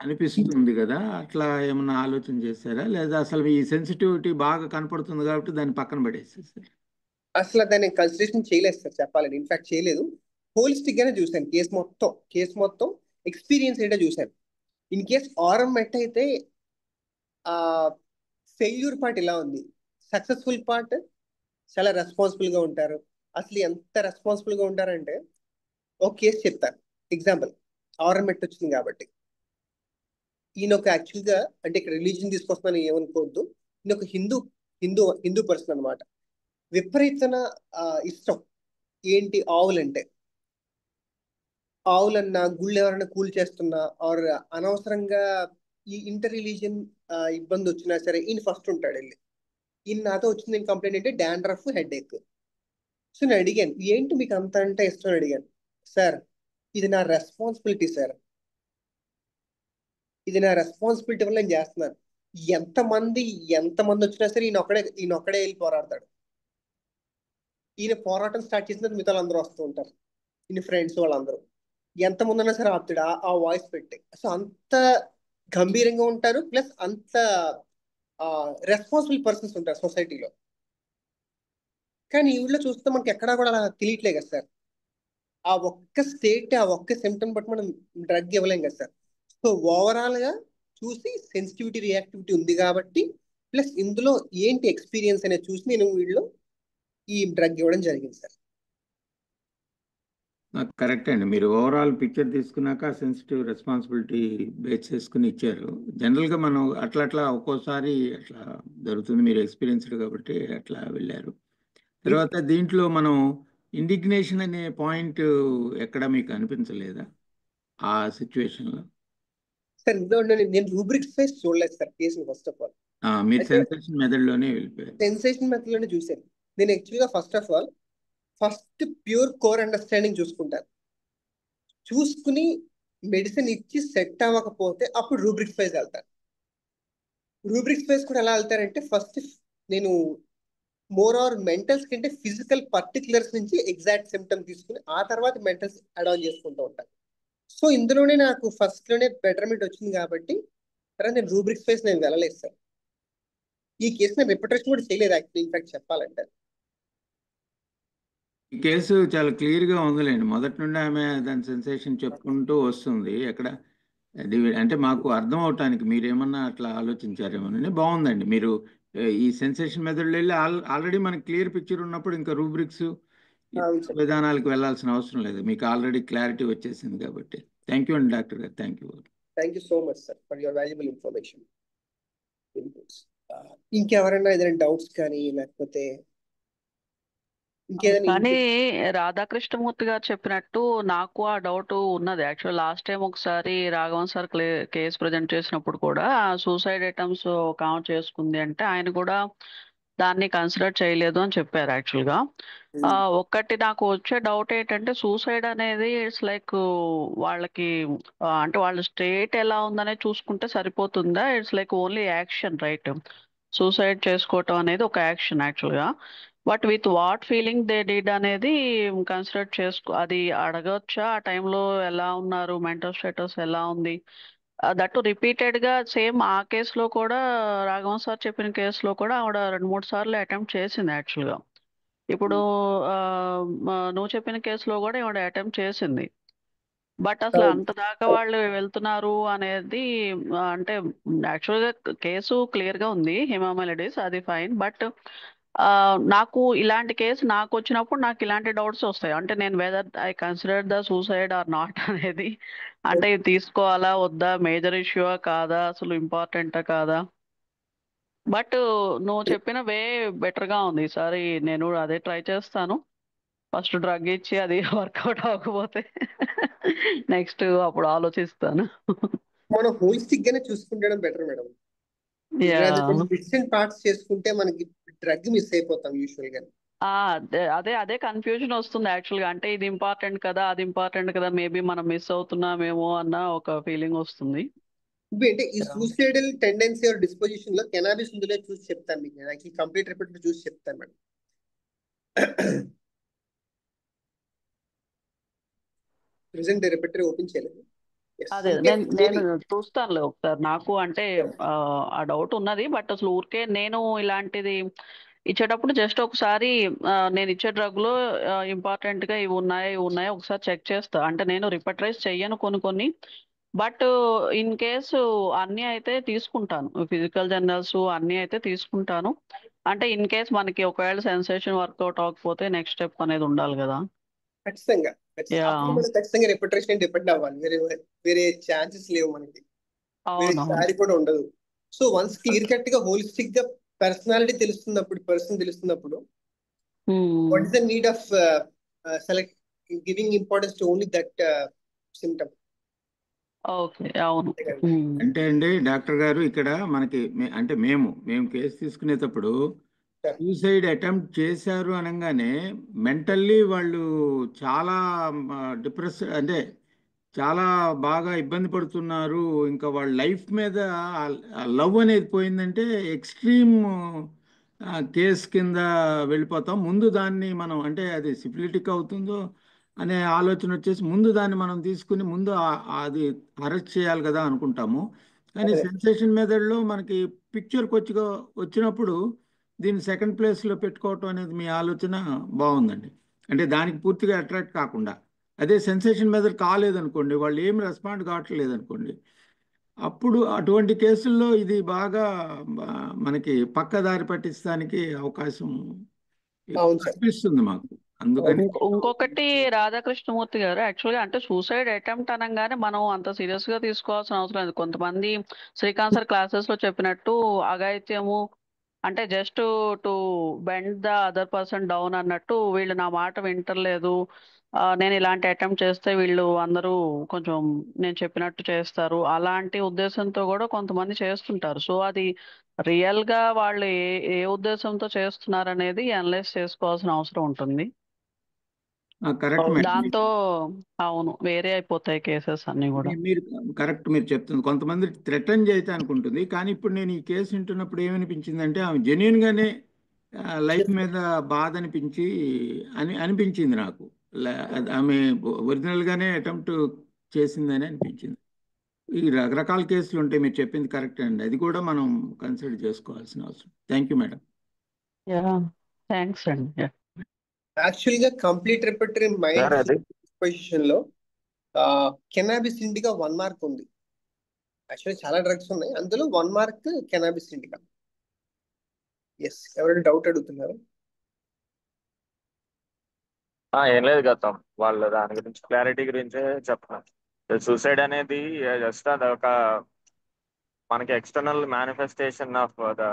అనిపిస్తుంది కదా. అట్లా ఏమన్నా ఆలోచన చేశారా, లేదా అసలు ఈ సెన్సిటివిటీ బాగా కనపడుతుంది కాబట్టి దాన్ని పక్కన పడేసేసారు? అసలు దాన్ని కన్సిడరేషన్ చేయలేదు సార్ చెప్పాలని. ఇన్ఫాక్ట్ చేయలేదు, హోలిస్టిక్ గానే చూశాను కేసు మొత్తం ఎక్స్పీరియన్స్ ఏంటో చూశాను. ఇన్ కేస్ ఆర్ఎం మెట్ అయితే ఆ ఫెయిల్యూర్ పార్ట్ ఇలా ఉంది, సక్సెస్ఫుల్ పార్ట్ చాలా రెస్పాన్సిబుల్ గా ఉంటారు. అసలు ఎంత రెస్పాన్సిబుల్ గా ఉంటారంటే, ఒక కేసు చెప్తాను ఎగ్జాంపుల్. ఆర్ఎం మెట్ వచ్చింది కాబట్టి ఈయన ఒక యాక్చువల్ గా, అంటే ఇక్కడ రిలీజియన్ తీసుకొస్తున్నాను ఏమనుకోవద్దు, ఈయన ఒక హిందూ పర్సన్ అనమాట. విపరీతన ఇష్టం ఏంటి, ఆవులంటే. ఆవులన్నా, గుళ్ళు ఎవరైనా కూల్ చేస్తున్నా, ఆర్ అనవసరంగా ఈ ఇంటర్ రిలీజియన్ ఇబ్బంది వచ్చినా సరే ఈయన ఫస్ట్ ఉంటాడు వెళ్ళి. ఈయన నాతో వచ్చింది నేను కంప్లైంట్ అంటే డాండ్రఫ్, హెడ్ ఏక్. సో నేను అడిగాను, ఏంటి మీకు అంత అంటే ఇష్టం అని అడిగాను. సార్ ఇది నా రెస్పాన్సిబిలిటీ సార్, ఇది నా రెస్పాన్సిబిలిటీ వల్ల నేను చేస్తున్నాను. ఎంతమంది వచ్చినా సరే ఈయన ఒక్కడే వెళ్ళి పోరాడతాడు. ఈయన పోరాటం స్టార్ట్ చేసిన మిగతా అందరూ వస్తూ ఉంటారు, ఈయన ఫ్రెండ్స్ వాళ్ళందరూ. ఎంతమంది ఉన్నా సరే ఆపుతాడు ఆ వాయిస్ పెట్టి. సో అంత గంభీరంగా ఉంటారు, ప్లస్ అంత రెస్పాన్సిబుల్ పర్సన్స్ ఉంటారు సొసైటీలో. కానీ ఈ ఊళ్ళో చూస్తే మనకి ఎక్కడా కూడా అలా తెలియట్లే కదా సార్. ఆ ఒక్క సిమ్టమ్ బట్టి మనం డ్రగ్ ఇవ్వలేం కదా సార్. సో ఓవరాల్ గా చూసి సెన్సిటివిటీ రియాక్టివిటీ ఉంది కాబట్టి, ప్లస్ ఇందులో ఏంటి ఎక్స్పీరియన్స్ అనేది చూసి నేను వీళ్ళు ఈ డ్రగ్ ఇవ్వడం జరిగింది సార్. కరెక్ట్ అండి, మీరు ఓవరాల్ పిక్చర్ తీసుకున్నాక సెన్సిటివ్ రెస్పాన్సిబిలిటీ బేస్ చేసుకుని ఇచ్చారు. జనరల్గా మనం అట్లా ఒక్కోసారి అట్లా జరుగుతుంది, మీరు ఎక్స్పీరియన్స్డ్ కాబట్టి అట్లా వెళ్ళారు. తర్వాత దీంట్లో మనం ఇండిగ్నేషన్ అనే పాయింట్ ఎక్కడ మీకు అనిపించలేదా ఆ సిచ్యువేషన్లో? సార్ ఇందులో నేను రూబ్రిక్స్ ఫేస్ చూడలేదు సార్ కేసుని. ఫస్ట్ ఆఫ్ ఆల్ మీరు సెన్సేషన్ మెథడ్లోనే వెళ్ళిపోయారు. సెన్సేషన్ మెథడ్ లోనే చూశాను నేను. యాక్చువల్గా ఫస్ట్ ప్యూర్ కోర్ అండర్స్టాండింగ్ చూసుకుంటాను. చూసుకుని మెడిసిన్ ఇచ్చి సెట్ అవ్వకపోతే అప్పుడు రూబ్రిక్స్ ఫేజ్ వెళ్తాను. రూబ్రిక్స్ ఫేజ్ కూడా ఎలా వెళ్తారంటే, ఫస్ట్ నేను మోర్ ఆర్ మెంటల్స్ కంటే ఫిజికల్ పర్టికులర్స్ నుంచి ఎగ్జాక్ట్ సిమ్టమ్ తీసుకుని ఆ తర్వాత మెంటల్స్ అడాన్ చేసుకుంటూ ఉంటాను. సో ఇందులోనే నాకు ఫస్ట్ లోనే బెటర్మెంట్ వచ్చింది కాబట్టి తర్వాత నేను రూబ్రిక్స్ ఫేజ్ నేను వెళ్ళలేదు సార్. ఈ కేసు నేను రిపిటేషన్ కూడా చేయలేదు యాక్చువల్లీ, ఇన్ఫాక్ట్ చెప్పాలంటే. ఈ కేసు చాలా క్లియర్గా ఉందిలేండి, మొదటి నుండి ఆమె దాని సెన్సేషన్ చెప్పుకుంటూ వస్తుంది. ఎక్కడ అది అంటే మాకు అర్థం అవటానికి మీరేమన్నా అట్లా ఆలోచించారేమోనని. బాగుందండి, మీరు ఈ సెన్సేషన్ మెథడ్లో వెళ్ళి ఆల్రెడీ మనకి క్లియర్ పిక్చర్ ఉన్నప్పుడు ఇంకా రూబ్రిక్స్ విధానాలకు వెళ్ళాల్సిన అవసరం లేదు, మీకు ఆల్రెడీ క్లారిటీ వచ్చేసింది కాబట్టి. థ్యాంక్ యూ అండి డాక్టర్ గారు, thank you. Thank you so much sir for your valuable information. ఇంకెవరైనా ఏదైనా డౌట్స్ కానీ లేకపోతే కానీ రాధాకృష్ణమూర్తి గారు చెప్పినట్టు నాకు ఆ డౌట్ ఉన్నది. యాక్చువల్ లాస్ట్ టైం ఒకసారి రాఘవన్ సార్ కేసు ప్రజెంట్ చేసినప్పుడు కూడా సూసైడ్ అటెంప్ట్స్ కౌంట్ చేసుకుంది అంటే ఆయన కూడా దాన్ని కన్సిడర్ చేయలేదు అని చెప్పారు యాక్చువల్గా. ఒక్కటి నాకు వచ్చే డౌట్ ఏంటంటే సూసైడ్ అనేది ఇట్స్ లైక్ వాళ్ళకి అంటే వాళ్ళ స్టేట్ ఎలా ఉందనేది చూసుకుంటే సరిపోతుందా? It's like only action, right? Suicide చేసుకోవటం అనేది ఒక యాక్షన్ యాక్చువల్గా. But with what feeling they did అనేది కన్సిడర్ అది అడగొచ్చా? ఆ టైంలో ఎలా ఉన్నారు, మెంటల్ స్టేటస్ ఎలా ఉంది? దట్టు రిపీటెడ్గా సేమ్ ఆ కేసులో కూడా రాఘవన్ సార్ చెప్పిన కేసులో కూడా ఆవిడ 2-3 సార్లు అటెంప్ట్ చేసింది యాక్చువల్గా. ఇప్పుడు నువ్వు చెప్పిన కేసులో కూడా ఆవిడ అటెంప్ట్ చేసింది. బట్ అసలు అంత దాకా వాళ్ళు వెళ్తున్నారు అనేది అంటే యాక్చువల్గా కేసు క్లియర్ గా ఉంది, హిమామలిడిస్, అది ఫైన్. బట్ నాకు ఇలాంటి కేసు నాకు వచ్చినప్పుడు నాకు ఇలాంటి డౌట్స్ వస్తాయి. అంటే నేను whether I consider the suicide or not అనేది, అంటే ఇది తీసుకోవాలా వద్దా, మేజర్ ఇష్యూ కాదా, అసలు ఇంపార్టెంటా కాదా. బట్ నువ్వు చెప్పిన వే బెటర్ గా ఉంది. ఈసారి నేను అదే ట్రై చేస్తాను. ఫస్ట్ డ్రగ్ ఇచ్చి అది వర్కౌట్ అవ్వకపోతే నెక్స్ట్ అప్పుడు ఆలోచిస్తాను. మనం హోలిస్టిక్ గానే చూసుకుంటడం better madam. Yeah different parts చేసుకుంటే మనకి డ్రగ్ మిస్ అయిపోతాం యూజువల్ గా. అదే కన్ఫ్యూజన్ వస్తుంది యాక్చువల్ గా. అంటే ఇది ఇంపార్టెంట్ కదా, అది ఇంపార్టెంట్ కదా, మేబీ మనం మిస్ అవుతున్నామేమో అన్న ఒక ఫీలింగ్ వస్తుంది. అంటే ఈ సూసైడల్ టెండెన్సీ ఆర్ డిస్పోజిషన్ లో కెనాబిస్ ఉందో చూసి చెప్తాను మీకు. నాకు ఈ కంప్లీట్ రిపోర్ట్ చూసి చెప్తాను మేడం. ప్రెసెంట్ రిపోర్ట్ ఓపెన్ చేయలేదు. అదే నేను చూస్తానులే ఒకసారి. నాకు అంటే ఆ డౌట్ ఉన్నది. బట్ అసలు ఊరికే నేను ఇలాంటిది ఇచ్చేటప్పుడు జస్ట్ ఒకసారి నేను ఇచ్చే డ్రగ్ లో ఇంపార్టెంట్ గా ఇవి ఉన్నాయా ఒకసారి చెక్ చేస్తా. అంటే నేను రిపట్రైజ్ చెయ్యను కొన్ని. బట్ ఇన్ కేసు అన్ని అయితే తీసుకుంటాను, ఫిజికల్ జర్నల్స్ అన్ని అయితే తీసుకుంటాను. అంటే ఇన్ కేస్ మనకి ఒకవేళ సెన్సేషన్ వర్కౌట్ అవ్వకపోతే నెక్స్ట్ స్టెప్ అనేది ఉండాలి కదా. ఖచ్చితంగా ఖచ్చితంగా రెప్యుటేషన్ డిపెండ్ అవ్వాలి. వేరే ఛాన్సెస్ లేవు మనకి, వేరే దారి కూడా ఉండదు. సో వన్స్ క్లియర్ కట్ గా హోలిస్టిక్ గా పర్సనాలిటీ తెలుస్తున్నప్పుడు what is the need of select giving importance to only that symptom. అంటే అండి డాక్టర్ గారు ఇక్కడ మనకి అంటే మేము కేసు తీసుకునేటప్పుడు సూసైడ్ అటెంప్ట్ చేశారు అనగానే మెంటల్లీ వాళ్ళు చాలా డిప్రెస్, అంటే చాలా బాగా ఇబ్బంది పడుతున్నారు. ఇంకా వాళ్ళ లైఫ్ మీద లవ్ అనేది పోయిందంటే ఎక్స్ట్రీమ్ కేస్ కింద వెళ్ళిపోతాం. ముందు దాన్ని మనం అంటే అది సిఫిలిటిక్ అవుతుందో అనే ఆలోచన వచ్చేసి ముందు దాన్ని మనం తీసుకుని ముందు అది అరెస్ట్ చేయాలి కదా అనుకుంటాము. కానీ సెన్సేషన్ మెథడ్లో మనకి పిక్చర్కి వచ్చినప్పుడు దీన్ని సెకండ్ ప్లేస్లో పెట్టుకోవటం అనేది మీ ఆలోచన బాగుందండి. అంటే దానికి పూర్తిగా అట్రాక్ట్ కాకుండా, అదే సెన్సేషన్ మెథడ్ కాలేదనుకోండి, వాళ్ళు ఏం రెస్పాండ్ కావట్లేదు అనుకోండి, అప్పుడు అటువంటి కేసుల్లో ఇది బాగా మనకి పక్కదారి పట్టించడానికి అవకాశం అనిపిస్తుంది మాకు. అందుకని ఇంకొకటి రాధాకృష్ణమూర్తి గారు, యాక్చువల్గా అంటే సూసైడ్ అటెంప్ట్ అనగానే మనం అంత సీరియస్ గా తీసుకోవాల్సిన అవసరం లేదు. కొంతమంది శ్రీకాంత్ సార్ క్లాసెస్ లో చెప్పినట్టు అఘాయిత్యము అంటే just to bend the other person down అన్నట్టు, వీళ్ళు నా మాట వింటలేదు, నేను ఇలాంటి అటెంప్ట్ చేస్తే వీళ్ళు అందరూ కొంచెం నేను చెప్పినట్టు చేస్తారు, అలాంటి ఉద్దేశంతో కూడా కొంతమంది చేస్తుంటారు. సో అది రియల్ గా వాళ్ళు ఏ ఉద్దేశంతో చేస్తున్నారు అనేది అనలైజ్ చేసుకోవాల్సిన అవసరం ఉంటుంది. Correct madam. దాంతో అవును వేరే అయిపోతాయి కేసెస్ అన్ని కూడా. మీరు కరెక్ట్, మీరు చెప్తుంది. కొంతమంది థ్రెటన్ చేయటానికి ఉంటుంది. కానీ ఇప్పుడు నేను ఈ కేసు వింటున్నప్పుడు ఏమనిపించిందంటే ఆమె జెన్యున్ గానే లైఫ్ మీద బాధ అనిపించింది నాకు. ఆమె ఒరిజినల్ గానే అటెంప్ట్ చేసిందని అనిపించింది. ఈ రకరకాల కేసులు ఉంటాయి, మీరు చెప్పింది కరెక్ట్ అండి. అది కూడా మనం కన్సిడర్ చేసుకోవాల్సిన అవసరం. Thank you madam. థ్యాంక్స్ అండి. యాక్చువల్ గా కంప్లీట్ రిపర్టరీ మైండ్ పొజిషన్ లో కెనాబిస్ ఇండికా 1 మార్క్ ఉంది. యాక్చువల్లీ చాలా డ్రగ్స్ ఉన్నాయి, అందులో 1 మార్క్ కెనాబిస్ ఇండికా. ఎస్, ఎవరైనా డౌట్ అడుగుతున్నారు? ఏం లేదు గౌతమ్, వాళ్ళు దాని గురించి క్లారిటీ గురించే చెప్తున్నారు. సూసైడ్ అనేది జస్ట్ అదొక మనకి external manifestation of the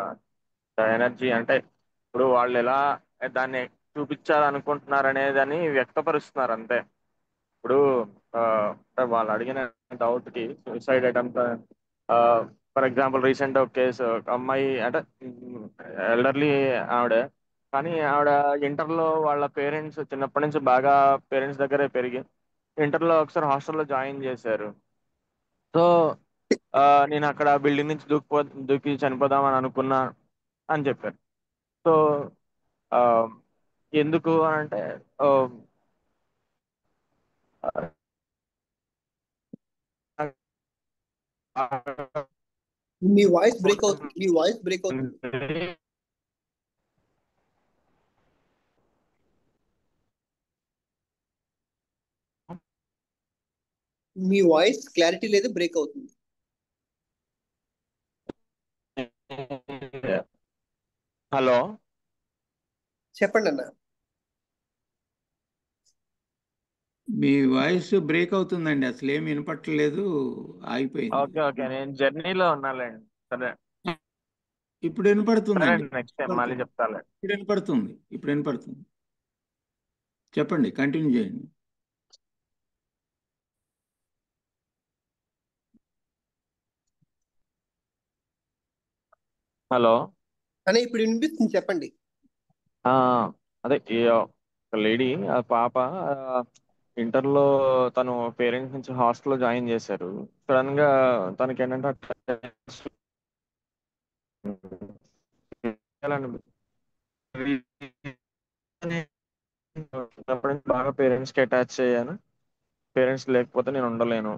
energy. అంటే ఇప్పుడు వాళ్ళు ఎలా దాన్ని చూపించాలనుకుంటున్నారు అనేదని వ్యక్తపరుస్తున్నారు అంతే. ఇప్పుడు వాళ్ళు అడిగిన డౌట్కి suicide attempt for example recent ఒక కేసు, ఒక అమ్మాయి అంటే ఎల్డర్లీ ఆవిడ, కానీ ఆవిడ ఇంటర్లో వాళ్ళ పేరెంట్స్ చిన్నప్పటి నుంచి బాగా పేరెంట్స్ దగ్గరే పెరిగి ఇంటర్లో ఒకసారి హాస్టల్లో జాయిన్ చేశారు. సో నేను అక్కడ బిల్డింగ్ నుంచి దూకి చనిపోదామని అనుకున్నా అని చెప్పారు. సో ఆ, ఎందుకు అని అంటే మీ వాయిస్ బ్రేక్ అవుతుంది, మీ వాయిస్ బ్రేక్ అవుతుంది. మీ వాయిస్ క్లారిటీ లేదు, బ్రేక్ అవుతుంది. హలో, చెప్పండి అన్న. మీ వాయిస్ బ్రేక్ అవుతుందండి, అసలు ఏమి వినపట్టలేదు, ఆగిపోయింది. ఓకే ఓకే, నేను జర్నీలో ఉన్నాలేండి. సరే ఇప్పుడు సరే వినపడుతుందండి. అండి, నెక్స్ట్ టైం మళ్ళీ చెప్తాలే. ఇప్పుడు వినపడుతుంది, ఇప్పుడు వినపడుతుంది. చెప్పండి, కంటిన్యూ చేయండి. హలో, అనే ఇప్పుడు వినిపిస్తుంది, చెప్పండి. ఆ, అదే ఒక లేడీ, ఆ పాప ఇంటర్లో తను పేరెంట్స్ నుంచి హాస్టల్లో జాయిన్ చేశారు. సడన్ గా తనకి ఏంటంటే చిన్నప్పటి నుంచి బాగా పేరెంట్స్ కి అటాచ్ అయ్యాను, పేరెంట్స్ లేకపోతే నేను ఉండలేను.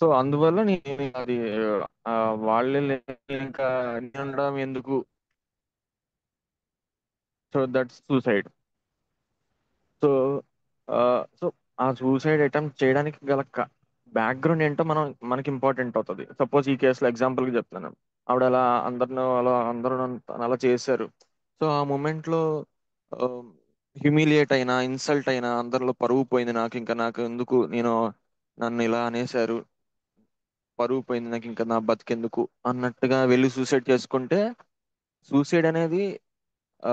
సో అందువల్ల నేను అది ఆ, వాళ్ళే ఇంకా నేను ఉండడం ఎందుకు, so that's suicide. So so ఆ సూసైడ్ అటెంప్ట్ చేయడానికి గల బ్యాక్గ్రౌండ్ ఏంటో మనకి ఇంపార్టెంట్ అవుతుంది. సపోజ్ ఈ కేసులో ఎగ్జాంపుల్కి చెప్తాను, ఆవిడ అందరూ నన్ను అలా చేశారు. సో ఆ మూమెంట్లో హ్యూమిలియేట్ అయినా, ఇన్సల్ట్ అయినా, అందరిలో పరువు పోయింది, నాకు ఎందుకు, నన్ను ఇలా అనేశారు, పరువు పోయింది, నాకు ఇంకా నా బతికెందుకు అన్నట్టుగా వెళ్ళి సూసైడ్ చేసుకుంటే, సూసైడ్ అనేది ఆ,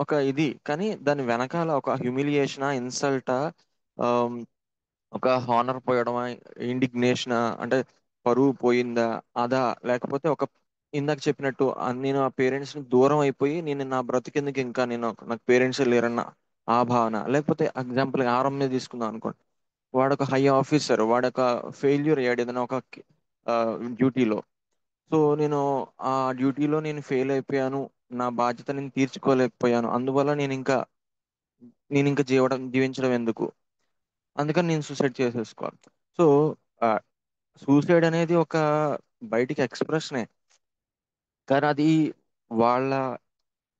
ఒక ఇది, కానీ దాని వెనకాల ఒక హ్యూమిలియేషనా, ఇన్సల్టా, ఒక హానర్ పోయడమా, ఇండిగ్నేషనా, అంటే పరువు పోయిందా, అదా, లేకపోతే ఒక ఇందాక చెప్పినట్టు నేను ఆ పేరెంట్స్ ని దూరం అయిపోయి నేను నా బ్రతికెందుకు, ఇంకా నాకు పేరెంట్స్ లేరన్న ఆ భావన, లేకపోతే ఎగ్జాంపుల్ ఆరం మీద తీసుకుందాం అనుకోండి, వాడొక హై ఆఫీసర్, వాడొక ఫెయిల్యూర్ అయ్యాడు ఏదైనా ఒక డ్యూటీలో. సో ఆ డ్యూటీలో నేను ఫెయిల్ అయిపోయాను, నా బాధ్యత నేను తీర్చుకోలేకపోయాను, అందువల్ల నేను ఇంకా జీవించడం ఎందుకు, అందుకని నేను సూసైడ్ చేసేసుకోవాలి. సో సూసైడ్ అనేది ఒక బయటికి ఎక్స్ప్రెషనే, కానీ అది వాళ్ళ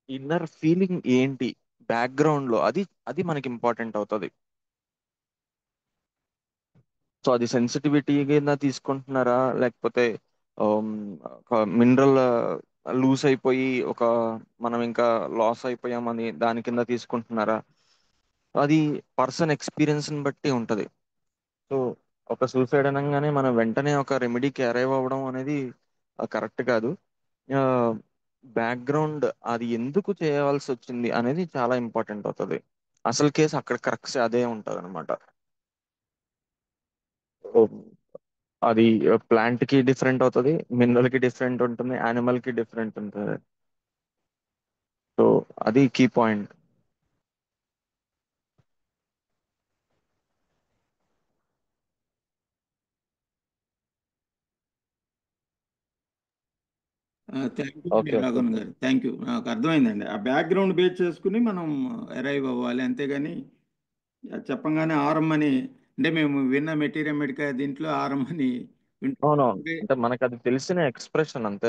ఇన్నర్ ఫీలింగ్ ఏంటి, బ్యాక్గ్రౌండ్ లో, అది అది మనకి ఇంపార్టెంట్ అవుతుంది. సో అది సెన్సిటివిటీ కింద తీసుకుంటున్నారా, లేకపోతే ఒక మినరల్ లూస్ అయిపోయి మనం ఇంకా లాస్ అయిపోయామని దాని కింద తీసుకుంటున్నారా, అది పర్సన్ ఎక్స్పీరియన్స్ ని బట్టి ఉంటది. సో ఒక సూసైడ్ అనగానే మనం వెంటనే ఒక రెమెడీకి అరైవ్ అవ్వడం అనేది కరెక్ట్ కాదు. బ్యాక్గ్రౌండ్, అది ఎందుకు చేయవలసి వచ్చింది అనేది చాలా ఇంపార్టెంట్ అవుతుంది. అసలు కేసు అక్కడ కరెక్ట్ అదే ఉంటది అనమాట. అది ప్లాంట్ కి డిఫరెంట్ అవుతుంది, మినరల్ కి డిఫరెంట్ ఉంటుంది, యానిమల్ కి డిఫరెంట్ ఉంటుంది. సో అది కీ పాయింట్. థ్యాంక్ యూ అండి ఓకే రాఘవన్ గారు, థ్యాంక్ యూ. నాకు అర్థమైందండి, ఆ బ్యాక్గ్రౌండ్ బేస్ చేసుకుని మనం అరైవ్ అవ్వాలి, అంతేగాని అది చెప్పంగానే ఆరం అని, అంటే మేము విన్న మెటీరియల్ మెడికా దీంట్లో ఆరం అని అవునవును, వింటుంటే, అంటే మనకు అది తెలిసిన ఎక్స్ప్రెషన్ అంతే.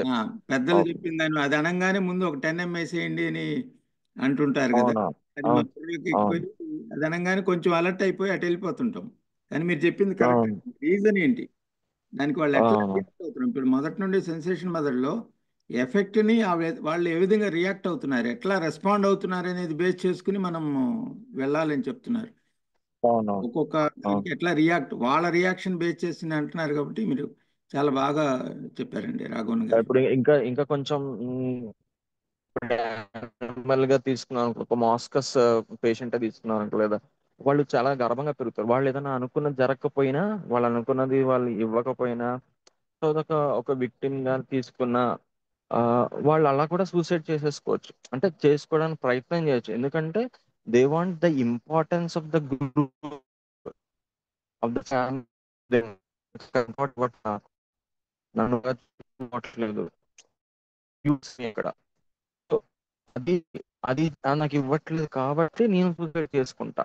పెద్దలు ఓకే. చెప్పిన దాన్ని అది అనగానే ముందు ఒక 10 వేసేయండి అని అంటుంటారు కదా, అవును అది మా అవును పిల్లలకి అవును ఎక్కువ, అది అనగానే కొంచెం అలర్ట్ అయిపోయి అటు వెళ్ళిపోతుంటాం. కానీ మీరు చెప్పింది కరెక్ట్. అవును రీజన్ ఏంటి, దానికి వాళ్ళు ఎట్లా అవును రియాక్ట్ అవుతున్నారు, ఇప్పుడు మొదటి నుండి సెన్సేషన్ మెథడ్లో ఎఫెక్ట్ని వాళ్ళు ఏ విధంగా రియాక్ట్ అవుతున్నారు, ఎట్లా రెస్పాండ్ అవుతున్నారు అనేది బేస్ చేసుకుని మనం వెళ్ళాలని చెప్తున్నారు. అవును ఒక్కొక్క అవును. దానికి ఎట్లా వాళ్ళ రియాక్షన్ బేస్ చేసి అంటున్నారు, కాబట్టి మీరు చాలా బాగా చెప్పారండి రాఘవన్ గారు. ఇప్పుడు ఇంకా ఇంకా కొంచెం నార్మల్ గా తీసుకున్నాం అనుకో, ఒక మాస్కస్ పేషెంట్ తీసుకున్నాం అనుకో, లేదా వాళ్ళు చాలా గర్వంగా పెరుగుతారు. వాళ్ళు ఏదైనా అనుకున్నది జరగకపోయినా, వాళ్ళు అనుకున్నది వాళ్ళు ఇవ్వకపోయినా, అదొక ఒక విక్టిమ్ గా తీసుకున్న ఆ, వాళ్ళు అలా కూడా సూసైడ్ చేసేసుకోవచ్చు, అంటే చేసుకోవడానికి ప్రయత్నం చేయొచ్చు. ఎందుకంటే they want the importance of the group of the family. నన్ను చూడట్లేదు ఇక్కడ. సో అది అది నాకు ఇవ్వట్లేదు కాబట్టి నేను సూసైడ్ చేసుకుంటా.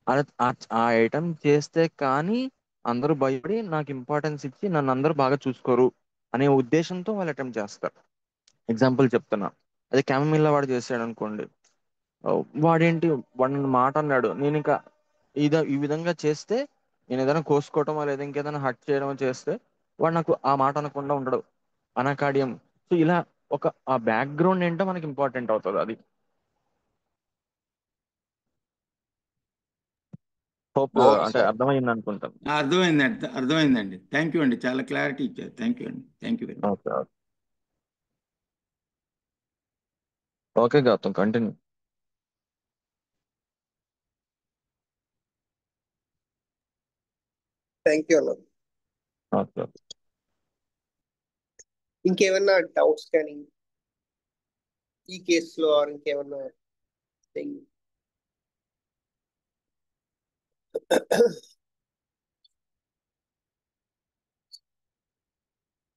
ఆ ఐటమ్ చేస్తే కానీ అందరూ భయపడి నాకు ఇంపార్టెన్స్ ఇచ్చి నన్ను అందరూ బాగా చూసుకోరు అనే ఉద్దేశంతో వాళ్ళు అటెంప్ట్ చేస్తారు. ఎగ్జాంపుల్ చెప్తున్నా, అదే క్యామమిల్లా వాడు చేశాడు అనుకోండి. వాడేంటి, వాడు నన్ను మాట అన్నాడు, నేను ఇంకా ఈ విధంగా చేస్తే, నేను ఏదైనా కోసుకోవటం లేదా ఇంకేదైనా హట్ చేయడం చేస్తే వాడు నాకు ఆ మాట అనకుండా ఉండడు. అనకాడియం. సో ఇలా ఒక ఆ బ్యాక్గ్రౌండ్ ఏంటో మనకి ఇంపార్టెంట్ అవుతుంది. అది హోప్ బాగుంది అంటే సార్. అర్థమైంది అనుకుంటాను. అర్థమైందండి, అర్థమైందండి. థ్యాంక్ యూ అండి, చాలా క్లారిటీ ఇచ్చారు. థ్యాంక్ యూ అండి, thank you very much. Okay okay Gautam, continue. Thank you అన్న. ఓకే. ఇంకేమన్నా డౌట్స్ కానీ ఈ కేసులో ఆర్ ఇంకేమన్నా thing?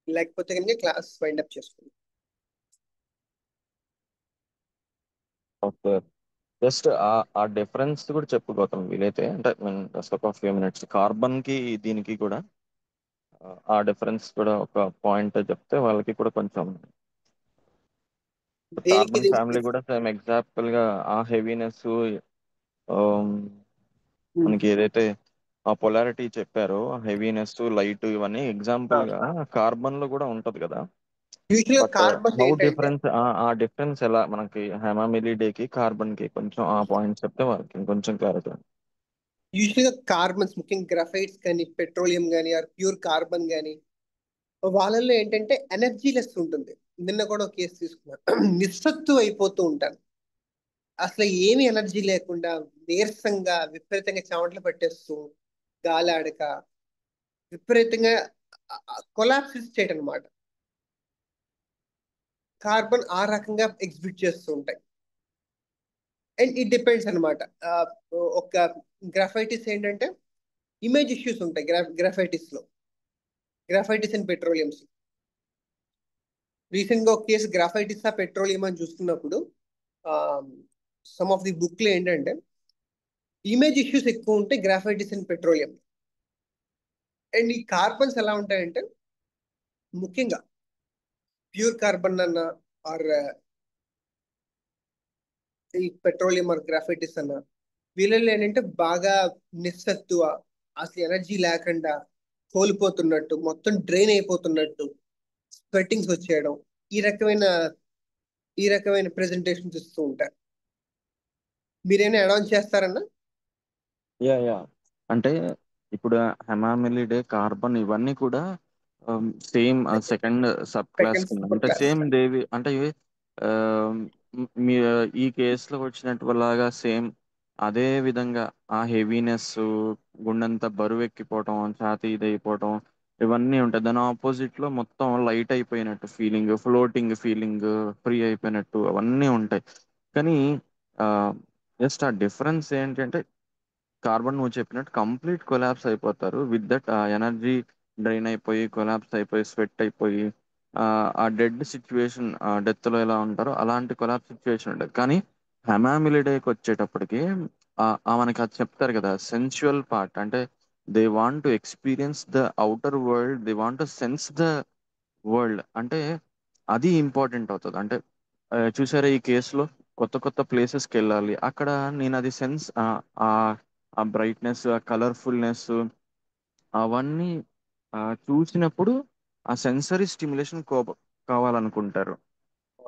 లేకపోతే కనుక క్లాస్ వైండ్ అప్ చేసుకుందాం. ఓకే, జస్ట్ ఆ డిఫరెన్స్ కూడా చెప్పు గౌతమ్ వీలైతే, అంటే జస్ట్ ఒక ఫ్యూ మినిట్స్ కార్బన్ కి దీనికి కూడా ఆ డిఫరెన్స్ కూడా ఒక పాయింట్ చెప్తే వాళ్ళకి కూడా కొంచెం. దేనికి కార్బన్ ఫ్యామిలీ కూడా సేమ్ ఎగ్జాంపుల్ గా ఆ హెవీనెస్ మనకి ఏదైతే ఆ పొలారిటీ చెప్పారో, హెవీనెస్ లైట్ ఇవన్నీ ఎగ్జాంపుల్ గా కార్బన్ లో కూడా ఉంటది కదా. యూజువల్ బట్ కార్బన్ హౌ ఏంటంటే డిఫరెన్స్, ఆ డిఫరెన్స్ ఎలా మనకి హెమామిలిడే కి కార్బన్ కి కొంచెం ఆ పాయింట్ చెప్తే వాళ్ళకి కొంచెం క్లారిటీ. యూజువల్ గా కార్బన్స్ ముఖ్యంగా గ్రఫైట్స్ కానీ పెట్రోలియం కానీ ఆర్ ప్యూర్ కార్బన్ కానీ వాళ్ళల్లో ఏంటంటే ఎనర్జీ లెస్ ఉంటుంది. నిన్న కూడా ఒక కేసు తీసుకున్నాను. నిస్సత్తు అయిపోతూ ఉంటాను, అసలు ఏమి ఎనర్జీ లేకుండా నీరసంగా విపరీతంగా చెమటలు పట్టేస్తూ గాలి ఆడక విపరీతంగా కొలాప్సిస్ చేయడం అనమాట. కార్బన్ ఆ రకంగా ఎగ్జిబిట్ చేస్తూ ఉంటాయి. అండ్ ఇట్ డిపెండ్స్ అనమాట. ఒక గ్రాఫైటిస్ ఏంటంటే ఇమేజ్ ఇష్యూస్ ఉంటాయి గ్రాఫైటిస్ లో, గ్రాఫైటిస్ అండ్ పెట్రోలియంస్. రీసెంట్ గా ఒక కేసు గ్రాఫైటిస్ ఆ పెట్రోలియం అని చూసుకున్నప్పుడు సమ్ ఆఫ్ ది బుక్ లో ఏంటంటే ఇమేజ్ ఇష్యూస్ ఎక్కువ ఉంటాయి గ్రాఫైటిస్ అండ్ పెట్రోలియం. అండ్ ఈ కార్బన్స్ ఎలా ఉంటాయంటే ముఖ్యంగా ప్యూర్ కార్బన్ అన్న ఆర్ ఈ పెట్రోలియం ఆర్ గ్రాఫైటిస్ అన్న వీళ్ళలో ఏంటంటే బాగా నిస్సత్తువ, అసలు ఎనర్జీ లేకుండా కోల్పోతున్నట్టు, మొత్తం డ్రైన్ అయిపోతున్నట్టు, స్వెట్టింగ్స్ వచ్చేయడం, ఈ రకమైన ప్రెజెంటేషన్స్ ఇస్తూ ఉంటారు. మీరేమైనా యాడ్ ఆన్ చేస్తారన్నా? యా అంటే ఇప్పుడు హెమామిలిడే కార్బన్ ఇవన్నీ కూడా same second sub class second కింద, సూపర్ అంటే క్లాస్. సేమ్ దేవి, అంటే ఇవి మీ ఈ కేసులో వచ్చినట్టు లాగా సేమ్ అదే విధంగా ఆ హెవీనెస్, గుండెంతా బరువు ఎక్కిపోవటం, ఛాతీ ఇదైపోవటం ఇవన్నీ ఉంటాయి. దాని ఆపోజిట్ లో మొత్తం లైట్ అయిపోయినట్టు ఫీలింగ్, ఫ్లోటింగ్ ఫీలింగ్, ఫ్రీ అయిపోయినట్టు అవన్నీ ఉంటాయి. కానీ జస్ట్ ఆ డిఫరెన్స్ ఏంటంటే కార్బన్ నువ్వు చెప్పినట్టు కంప్లీట్ కొలాప్స్ అయిపోతారు. విత్ దట్ ఎనర్జీ డ్రైన్ అయిపోయి కొలాప్స్ అయిపోయి స్వెట్ అయిపోయి ఆ డెడ్ సిచ్యువేషన్, డెత్ లో ఎలా ఉంటారో అలాంటి కొలాప్స్ సిచ్యువేషన్ ఉంటుంది. కానీ హెమామిలిడేకి వచ్చేటప్పటికి మనకి అది చెప్తారు కదా, సెన్సువల్ పార్ట్, అంటే they want to experience the outer world, they want to sense the world, అంటే అది ఇంపార్టెంట్ అవుతుంది. అంటే చూసారా ఈ కేసులో కొత్త కొత్త ప్లేసెస్కి వెళ్ళాలి, అక్కడ నేను అది సెన్స్, ఆ ఆ బ్రైట్నెస్, ఆ కలర్ఫుల్నెస్ అవన్నీ చూసినప్పుడు ఆ సెన్సరీ స్టిమ్యులేషన్ కావాలనుకుంటారు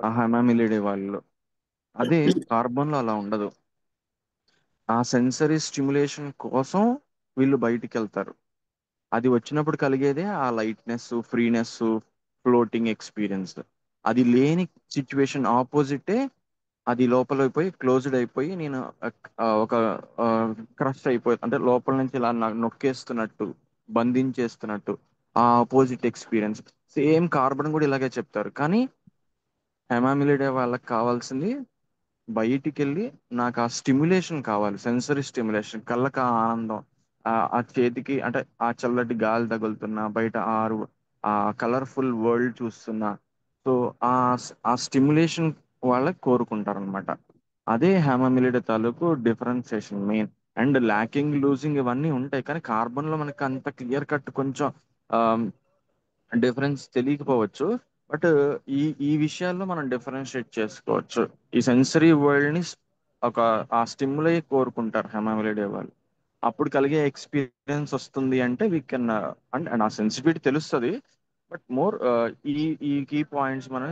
ఆ హెమామిలిడే వాళ్ళు. అదే కార్బన్లో అలా ఉండదు. ఆ సెన్సరీ స్టిమ్యులేషన్ కోసం వీళ్ళు బయటికి వెళ్తారు. అది వచ్చినప్పుడు కలిగేదే ఆ లైట్నెస్, ఫ్రీనెస్, ఫ్లోటింగ్ ఎక్స్పీరియన్స్. అది లేని సిచ్యువేషన్ ఆపోజిటే, అది లోపల అయిపోయి క్లోజ్డ్ అయిపోయి నేను ఒక క్రష్ అయిపోయి, అంటే లోపల నుంచి ఇలా నొక్కేస్తున్నట్టు, బంధించేస్తున్నట్టు ఆ ఆపోజిట్ ఎక్స్పీరియన్స్. సేమ్ కార్బన్ కూడా ఇలాగే చెప్తారు, కానీ హెమామిలిడే వాళ్ళకి కావాల్సింది బయటికి వెళ్ళి నాకు ఆ స్టిమ్యులేషన్ కావాలి, సెన్సరీ స్టిమ్యులేషన్, కళ్ళకి ఆ ఆనందం, ఆ చేతికి అంటే ఆ చల్లటి గాలి తగులుతున్నా, బయట ఆ కలర్ఫుల్ వరల్డ్ చూస్తున్నా. సో ఆ ఆ స్టిమ్యులేషన్ వాళ్ళకి కోరుకుంటారు అనమాట. అదే హ్యామామిలిడే తాలూకు differentiation main. And lacking losing ఇవన్నీ ఉంటాయి, కానీ కార్బన్ లో మనకి అంత క్లియర్ కట్ కొంచెం డిఫరెన్స్ తెలియకపోవచ్చు. బట్ ఈ ఈ విషయాల్లో మనం డిఫరెన్షియేట్ చేసుకోవచ్చు. ఈ సెన్సరీ వరల్డ్ ని ఒక ఆ స్టిమ్యులై కోరుకుంటారు హెమామిలిడే వాళ్ళు. అప్పుడు కలిగే ఎక్స్పీరియన్స్ వస్తుంది అంటే వీ కెన్ అండ్ అండ్ ఆ సెన్సిటివిటీ తెలుస్తుంది. బట్ మోర్ ఈ ఈ కీ పాయింట్స్ మనం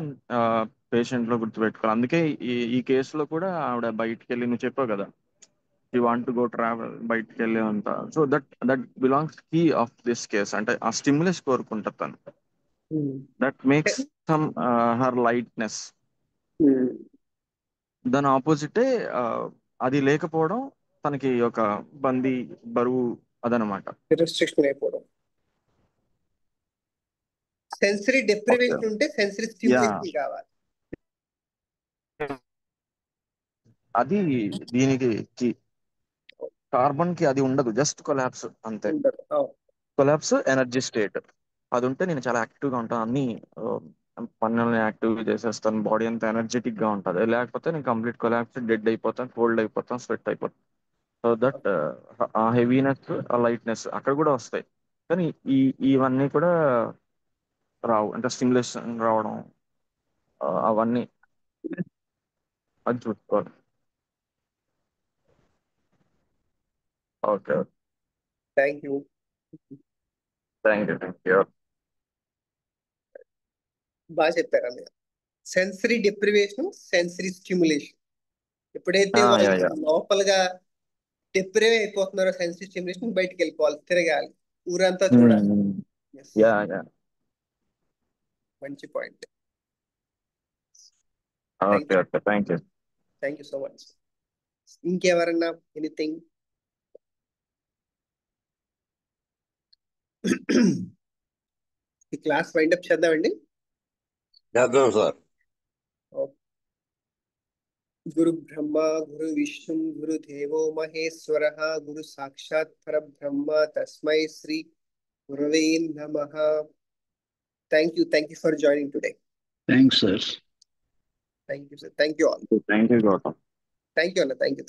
పేషెంట్ లో గుర్తుపెట్టుకోవాలి. అందుకే ఈ కేసులో కూడా ఆవిడ బయటికి వెళ్ళి, నువ్వు చెప్పావు కదా, you want to go travel, బయటికి వెళ్ళే అంత. So that belongs key of this case. అంటే ఆ స్టిమ్యులస్ కోరుకుంటారు తను. That makes some her lightness. దాని ఆపోజిటే అది లేకపోవడం తనకి ఒక బందీ బరువు అదనమాట. రిస్ట్రిక్షన్ అయిపోవడం. Sensory okay. డెప్రివేషన్ ఉంటే సెన్సరీ యా, స్టిమ్యులేషన్ కావాలి. అది దీనికి కార్బన్ కి అది ఉండదు, జస్ట్ కొలాప్స్ అంతే. ఉండదు. అవును. కొలాప్స్ ఎనర్జీ స్టేట్ అది ఉంటే నేను చాలా యాక్టివ్ గా ఉంటాను, అన్ని పనులను యాక్టివ్ గా చేసేస్తాను, బాడీ అంతా ఎనర్జెటిక్ గా ఉంటుంది. లేకపోతే నేను కంప్లీట్ కొలాప్స్, డెడ్ అయిపోతాను, కోల్డ్ అయిపోతాను, స్వెట్ అయిపోతాను. సో దట్ ఆ హెవీనెస్, ఆ లైట్నెస్ అక్కడ కూడా వస్తాయి, కానీ ఇవన్నీ కూడా రావు. అంటే స్టిమ్యులేషన్ రావడం అవన్నీ అది చూసుకోవాలి. Okay, thank you. Thank you. బాగా చెప్పారు అన్నయ్య. Sensory deprivation, sensory stimulation. ఎప్పుడైతే యా వాళ్ళు యా లోపలగా డెప్రివ్ అయిపోతున్నారో సెన్సరీ స్టిమ్యులేషన్, బయటికి వెళ్ళిపోవాలి, తిరగాలి, ఊరంతా చూడాలి. Yes. యా యా మంచి point. Thank okay you. Okay, thank you. Thank you so much. ఇంకెవరన్నా ఎనీథింగ్? ఈ క్లాస్ వైండప్ చేద్దామండి. చేద్దాం సార్. గురు బ్రహ్మ గురు విష్ణు గురు దేవో మహేశ్వర గురు సాక్షాత్ పరబ్రహ్మ తస్మై శ్రీ గురవే నమః. Thank you for joining today. Thanks sir. Thank you sir. Thank you all. Thank you Gautam. Thank you అన్న. Thank you.